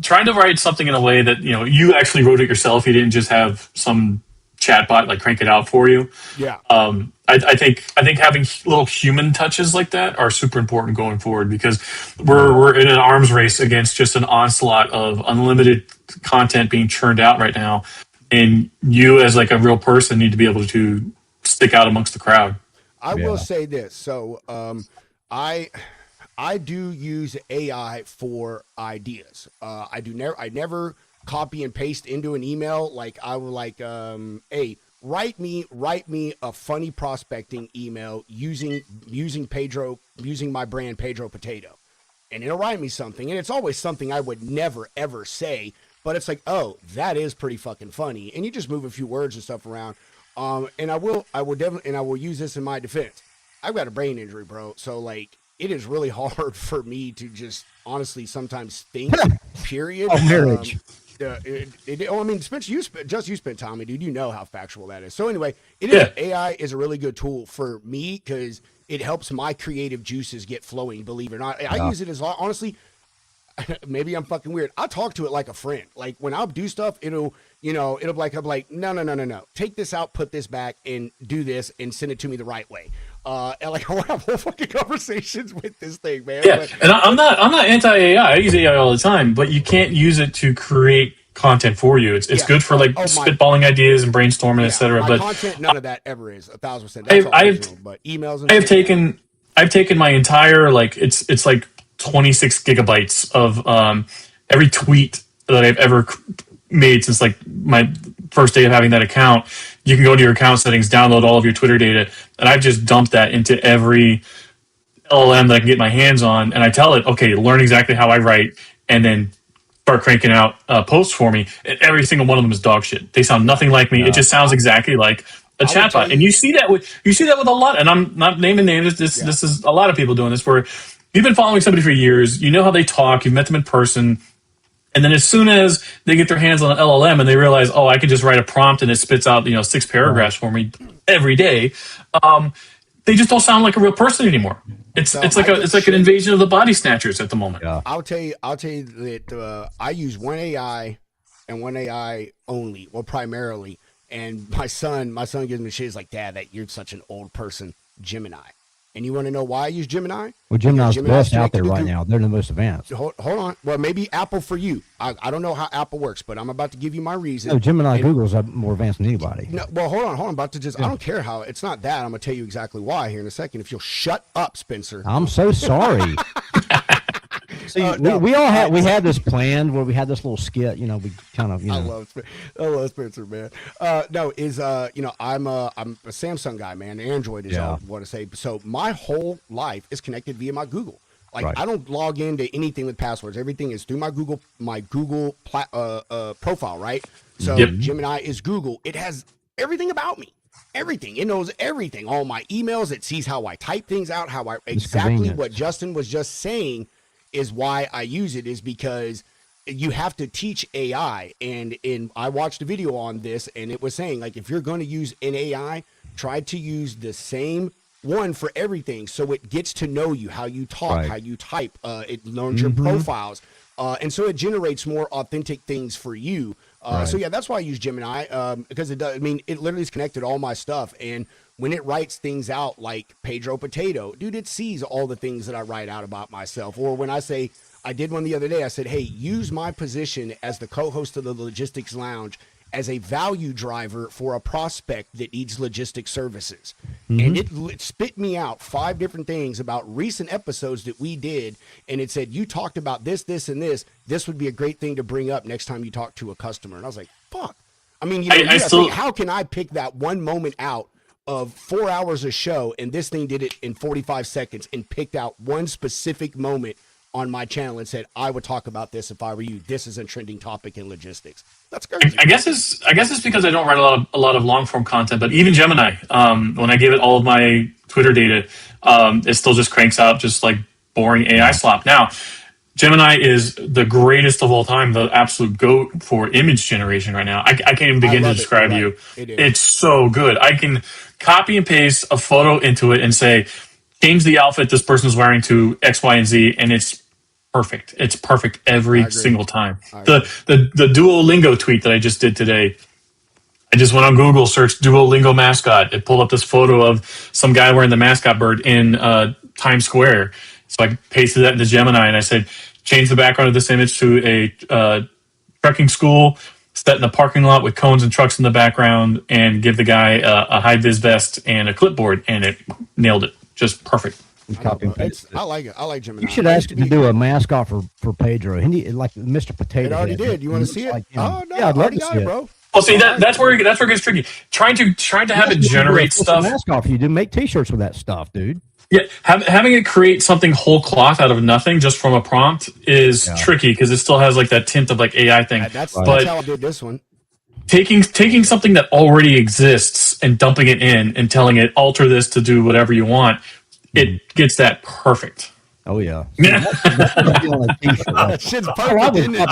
trying to write something in a way that, you actually wrote it yourself. You didn't just have some chatbot like crank it out for you. Yeah. I think having little human touches like that are super important going forward, because we're in an arms race against just an onslaught of unlimited content being churned out right now, and you as like a real person need to be able to stick out amongst the crowd. I will say this. So I do use AI for ideas. I never copy and paste into an email. Like I will hey, write me a funny prospecting email using my brand Pedro Potato, and it'll write me something, and it's always something I would never ever say, but it's like, oh, that is pretty fucking funny, and you just move a few words and stuff around. And I will use this in my defense. I've got a brain injury, bro, so like it is really hard for me to just honestly sometimes think. Period. Oh, marriage. I mean, Spencer, you spent time, dude. You know how factual that is. So anyway, AI is a really good tool for me because it helps my creative juices get flowing. Believe it or not, I use it as honestly. Maybe I'm fucking weird. I talk to it like a friend. Like when I'll do stuff, it'll I'm like, no. Take this out, put this back, and do this, and send it to me the right way. And like I have whole fucking conversations with this thing, man. Yeah, and I'm not anti-AI. I use AI all the time, but you can't use it to create content for you. It's good for spitballing ideas and brainstorming, etc. But content, none of that ever is 1,000%. That's all original, but emails. And I've taken my entire it's like 26 gigabytes of every tweet that I've ever made since like my first day of having that account. You can go to your account settings, download all of your Twitter data, and I've just dumped that into every LLM that I can get my hands on, and I tell it, okay, learn exactly how I write, and then start cranking out posts for me. And every single one of them is dog shit. They sound nothing like me. It just sounds exactly like a chatbot. And you see that with a lot. And I'm not naming names. This is a lot of people doing this. Where you've been following somebody for years, you know how they talk, you've met them in person, and then as soon as they get their hands on an LLM and they realize, oh, I can just write a prompt and it spits out 6 paragraphs for me every day. They just don't sound like a real person anymore. It's like an invasion of the body snatchers at the moment. Yeah. I'll tell you that I use one AI and one AI only, well, primarily. And my son gives me shit. He's like, Dad, you're such an old person, Gemini. And you want to know why I use Gemini? Well, Gemini's the best out there right now. They're the most advanced. Hold on. Well, maybe Apple for you. I don't know how Apple works, but I'm about to give you my reason. No, Gemini, Google's more advanced than anybody. No, well, hold on. I'm about to I don't care how. It's not that. I'm going to tell you exactly why here in a second. If you'll shut up, Spencer. I'm so sorry. See, we had this planned where we had this little skit. We kind of I love Spencer, man. I'm a Samsung guy, man. Android is all I want to say. So my whole life is connected via my Google. I don't log into anything with passwords. Everything is through my Google profile, right? So Gemini is Google. It has everything about me. Everything. It knows everything. All my emails. It sees how I type things out. Exactly what Justin was just saying is why I use it, is because you have to teach AI. And I watched a video on this, and it was saying, if you're going to use an AI, try to use the same one for everything, so it gets to know you, how you talk, how you type. It learns your profiles, and so it generates more authentic things for you. So that's why I use Gemini, because it does. I mean, it literally is connected to all my stuff, and when it writes things out like Pedro Potato, dude, it sees all the things that I write out about myself. Or when I say, I did one the other day, I said, hey, use my position as the co-host of the Logistics Lounge as a value driver for a prospect that needs logistic services. And it spit me out 5 different things about recent episodes that we did. And it said, you talked about this, this, and this. This would be a great thing to bring up next time you talk to a customer. And I was like, fuck. I mean, how can I pick that one moment out of 4 hours of show, and this thing did it in 45 seconds and picked out one specific moment on my channel and said, I would talk about this if I were you. This is a trending topic in logistics. That's crazy. I guess it's because I don't write a lot of long form content, but even Gemini, when I give it all of my Twitter data, it still just cranks out just like boring AI slop. Now, Gemini is the greatest of all time, the absolute GOAT for image generation right now. I can't even begin to describe you. It's so good. I can copy and paste a photo into it and say, change the outfit this person is wearing to X, Y, and Z, and it's perfect. It's perfect every single time. The Duolingo tweet that I just did today, I just went on Google, searched Duolingo mascot. It pulled up this photo of some guy wearing the mascot bird in Times Square. So I pasted that into Gemini, and I said, change the background of this image to a trucking school set in a parking lot with cones and trucks in the background, and give the guy a high-vis vest and a clipboard, and it nailed it. Just perfect. I like it. I like Gemini. You should ask it to do a mascot for Pedro. He need, like Mr. Potato. It already did. You want to see it? Oh no, yeah, I'd love to see it, bro. Well, see that's where it gets tricky. Trying to have it generate stuff. Mascot for you to make T-shirts with that stuff, dude. Yeah, having it create something whole cloth out of nothing just from a prompt is tricky, because it still has like that tint of like AI thing. That's how I did this one. Taking something that already exists and dumping it in and telling it alter this to do whatever you want, it gets that perfect. Oh yeah. That shit's perfect, isn't it,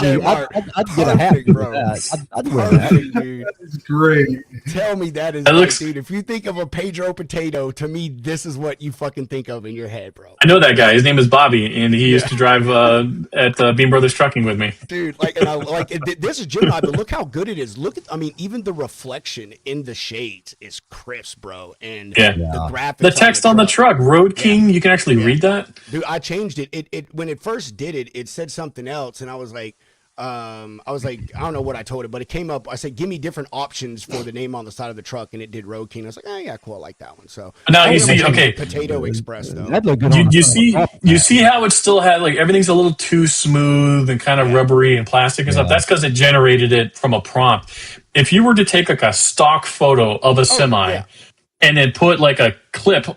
I'd get a hat, bro. I'd wear that. Dude. That's great. Tell me that is dude. If you think of a Pedro Potato, to me, this is what you fucking think of in your head, bro. I know that guy. His name is Bobby, and he used to drive at Beam Brothers Trucking with me. Dude, this is Gemini, but look how good it is. Even the reflection in the shades is crisp, bro. And the graphics. The text on the truck, Road King, you can actually read that. Dude, I changed it. It when it first did it, it said something else, and I was like, I was like, I don't know what I told it, but it came up. I said, give me different options for the name on the side of the truck, and it did Road King. I was like, oh yeah, cool, I like that one. So Now I you went with see, okay, Potato Express though. That looked good. you, on the you front of the see, truck. you see how it still had like everything's a little too smooth and kind of Yeah. rubbery and plastic and stuff. Yeah. That's because it generated it from a prompt. If you were to take like a stock photo of a semi yeah. and then put like a clip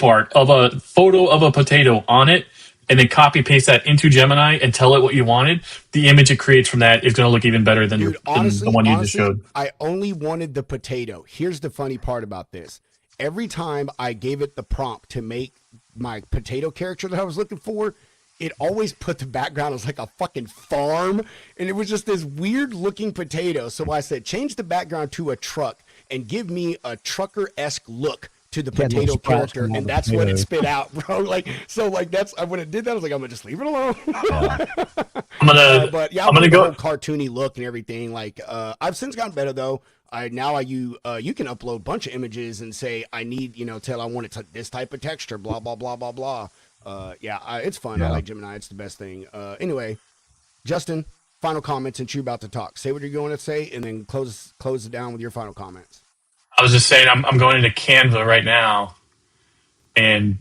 art of a photo of a potato on it, and then copy paste that into Gemini and tell it what you wanted, the image it creates from that is going to look even better than, Dude, than the one you just showed. I only wanted the potato. Here's the funny part about this. Every time I gave it the prompt to make my potato character that I was looking for, it always put the background as like a fucking farm, and it was just this weird looking potato. So I said, change the background to a truck and give me a trucker-esque look to the Yeah, potato little spots character, on and the that's what it potato. spit out, bro. Like, so like that's when it did that, I was like, I'm gonna just leave it alone. I'm gonna, But yeah, I'm gonna the go. whole cartoony look and everything. Like, I've since gotten better though. You can upload a bunch of images and say I need, tell I want it to this type of texture, blah blah blah blah blah. It's fun. I Yeah. like Gemini. It's the best thing. Anyway, Justin, final comments since you're about to talk. Say what you're going to say, and then close it down with your final comments. I was just saying, I'm going into Canva right now, and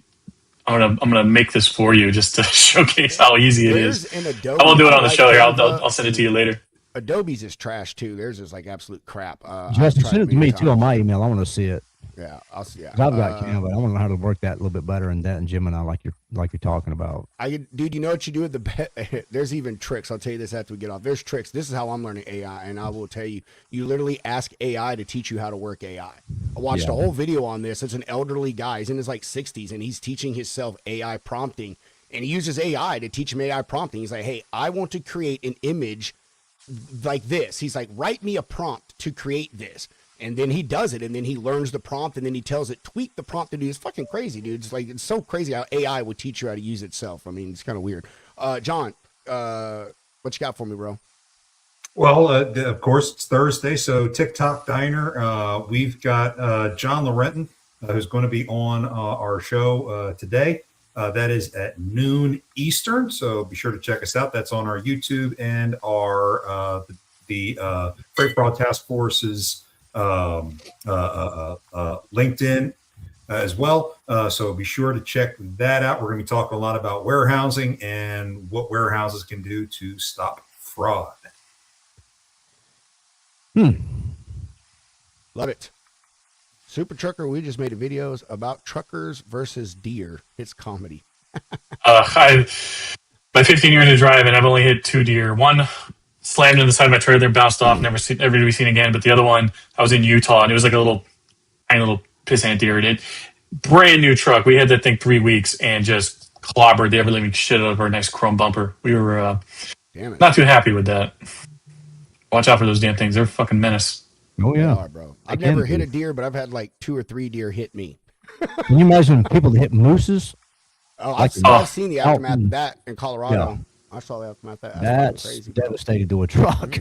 I'm gonna make this for you just to showcase how easy it is. There's an Adobe. I won't do it on the like show here. Canva. I'll send it to you later. Adobe's is trash too. Theirs is like absolute crap. Justin, send it to me too on my email. I want to see it. Yeah, I'll see. Yeah, 'Cause I've got Canva. I want to know how to work that a little bit better in that and Gemini, like you're talking about. Dude, you know what you do with the there's even tricks. I'll tell you this after we get off. There's tricks. This is how I'm learning AI, and I will tell you, you literally ask AI to teach you how to work AI. I watched a whole video on this. It's an elderly guy. He's in his like 60s, and he's teaching himself AI prompting, and he uses AI to teach him AI prompting. He's like, hey, I want to create an image like this. He's like, write me a prompt to create this. And then he does it, and then he learns the prompt, and then he tells it, tweak the prompt to do. It's fucking crazy, dude. It's so crazy how AI would teach you how to use itself. I mean, it's kind of weird. John, what you got for me, bro? Well, of course, it's Thursday, so TikTok Diner. We've got John Larenton, who's going to be on our show today. That is at noon Eastern, so be sure to check us out. That's on our YouTube and our the Freight Fraud Task Force's LinkedIn as well. So be sure to check that out. We're going to be talking a lot about warehousing and what warehouses can do to stop fraud. Love it. Super Trucker, we just made a videos about truckers versus deer. It's comedy. My 15 years of driving, I've only hit 2 deer. One slammed in the side of my trailer, bounced off, never to be seen again. But the other one, I was in Utah, and it was like a tiny little pissant deer. It brand new truck. We had that thing 3 weeks and just clobbered the ever living shit out of our next chrome bumper. We were Damn it. not too happy with that. Watch out for those damn things. They're a fucking menace. Oh They yeah, are, bro. I've never hit a deer, but I've had like 2 or 3 deer hit me. Can you imagine people that hit mooses? Oh, Like I've seen the aftermath oh, of that in Colorado. yeah. I saw the aftermath of that. That's crazy, bro. devastating to a truck.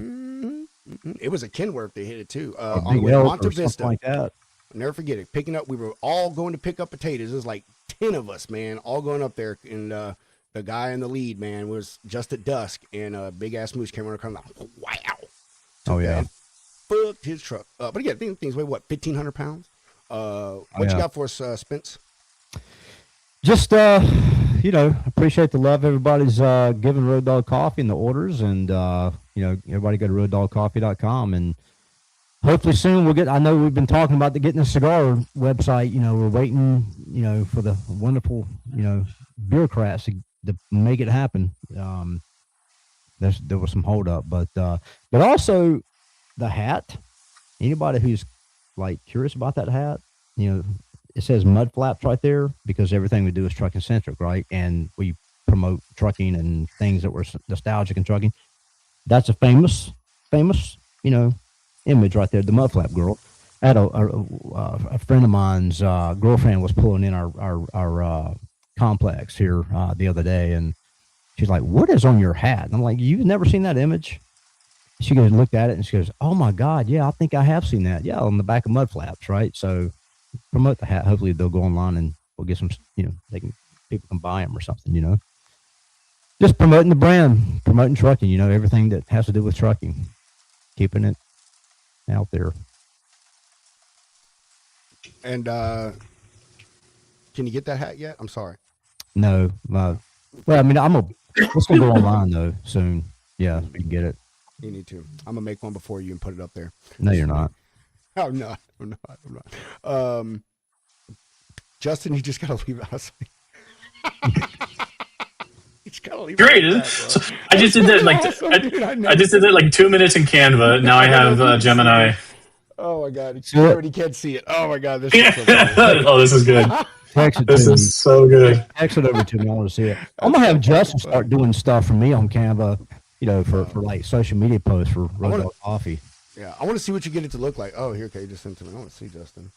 It was a Kenworth that hit it too. A On the big way to elk Monte or something Vista. like that. I'll never forget it. Picking up, we were all going to pick up potatoes. It was like 10 of us, man, all going up there. And the guy in the lead, man, was just at dusk. And a big ass moose came around the corner. Like, wow. Oh yeah. Man, fucked his truck. But again, things weigh what, 1,500 pounds? What you yeah. got for us, Spence? Just appreciate the love everybody's giving Road Dog Coffee and the orders, and everybody go to roaddogcoffee.com, and hopefully soon we'll get. I know we've been talking about getting a cigar website. We're waiting, for the wonderful, bureaucrats to make it happen. There was some hold up, but also the hat. Anybody who's like curious about that hat, it says Mud Flaps right there because everything we do is trucking centric, right? And we promote trucking and things that were nostalgic in trucking. That's a famous, image right there. The Mud Flap girl. I had a friend of mine's girlfriend was pulling in our complex here the other day, and she's like, "What is on your hat?" And I'm like, "You've never seen that image?" She goes, looked at it, and she goes, "Oh my God, yeah, I think I have seen that. Yeah, on the back of Mud Flaps, right?" So promote the hat. Hopefully they'll go online and we'll get some, people can buy them or something, Just promoting the brand, promoting trucking. You know, everything that has to do with trucking, keeping it out there. And can you get that hat yet? I'm sorry. No, well, I mean, it's gonna go online though soon. Yeah, we can get it. You need to. I'm gonna make one before you and put it up there. No, you're not. I'm not. Justin, you just gotta leave it. I was like, you just gotta leave Great. it like So that, bro. I just did that like Awesome, dude. I just did that like 2 minutes in Canva. Now I have Gemini. Oh my god, he So- already can't see it. Oh my god, this is so funny. Oh, this is good. Text it This to me. is so good. Text it over to me. I want to see it. I'm gonna have Justin start doing stuff for me on Canva. You know, for like social media posts for Road Dog Coffee. Yeah, I want to see what you get it to look like. Oh, here, okay, you just sent it to me. I want to see Justin.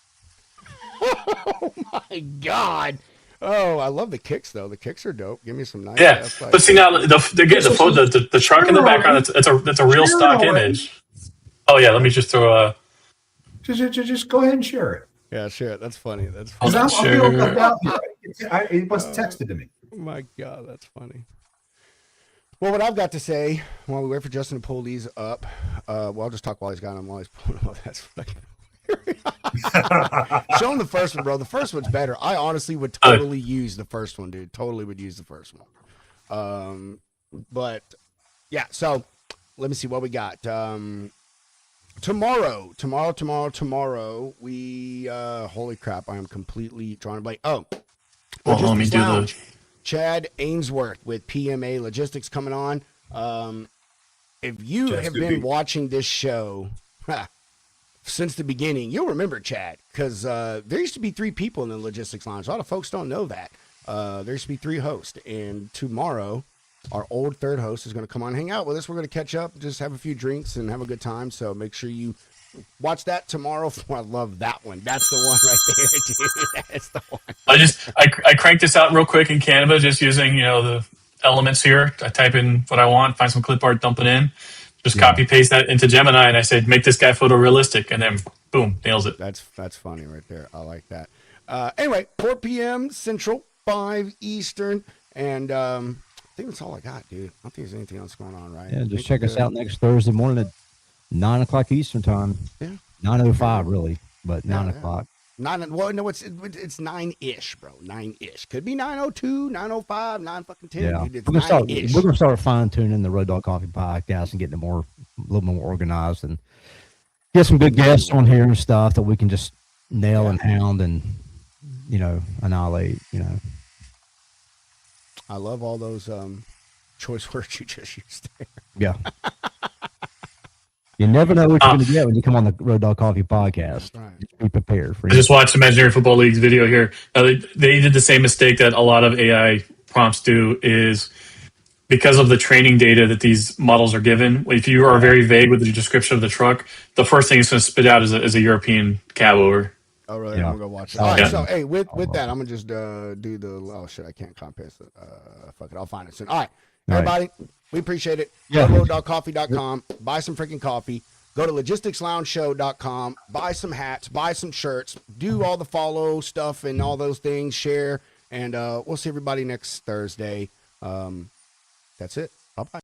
Oh my god. Oh, I love the kicks though. The kicks are dope. Give me some nice. Yeah, ass, like- but see now they're getting the truck in the background. That's a real stock image. Oh yeah, let me just throw a. Just go ahead and share it. Yeah, sure. That's funny. That's Hold funny. on. I'm feeling left out here. It was texted to me. Oh my god, that's funny. Well, what I've got to say while we wait for Justin to pull these up, well, I'll just talk while he's got them. While he's pulling them up, that's fucking. Show him the first one, bro. The first one's better. I honestly would totally use the first one, dude. Totally would use the first one. But yeah. So let me see what we got. Tomorrow. We holy crap! I am completely drawing a blank. Oh, Well, let me Logistics do Lounge. Chad Ainsworth with PMA Logistics coming on. If you Chad's have good been dude. watching this show since the beginning, you'll remember Chad because there used to be 3 people in the Logistics Lounge. A lot of folks don't know that. There used to be 3 hosts, and tomorrow our old third host is going to come on and hang out with us. We're going to catch up, just have a few drinks, and have a good time. So make sure you watch that tomorrow. I love that one. That's the one right there, dude. That's the one. I cranked this out real quick in Canva, just using the elements here. I type in what I want, find some clip art, dump it in, just copy paste that into Gemini, and I said make this guy photorealistic, and then boom, nails it. That's funny right there. I like that. Anyway, 4 p.m. Central, 5 Eastern, and I think that's all I got, dude. I don't think there's anything else going on, right? Yeah, I just think check we're us good. out next Thursday morning at 9:00 Eastern time. Yeah. 9:05 really, but 9 Yeah. o'clock. Well, no, it's 9-ish, bro. 9-ish. Could be 9:02, 9:05, 9:10. Yeah, Dude, it's we're gonna start. 9-ish. We're gonna start fine tuning the Road Dog Coffee podcast and getting it a little more organized and get some good guests on here and stuff that we can just nail and hound and annihilate. I love all those choice words you just used there. Yeah. You never know what you're going to get when you come on the Road Dog Coffee podcast. Right. Just be prepared for I just watched Imaginary Football League's video here. They did the same mistake that a lot of AI prompts do, is because of the training data that these models are given. If you are very vague with the description of the truck, the first thing it's going to spit out is a European cab over. Oh, really? Yeah. I'm going to go watch it. Oh, All right, yeah. so, hey, with that, I'm going to just do the, oh, shit, I can't copy paste it. Fuck it, I'll find it soon. All right, everybody, we appreciate it. Yeah. Go to roaddogcoffee.com, buy some freaking coffee. Go to logisticsloungeshow.com, buy some hats, buy some shirts, do all the follow stuff and all those things, share, and we'll see everybody next Thursday. That's it. Bye-bye.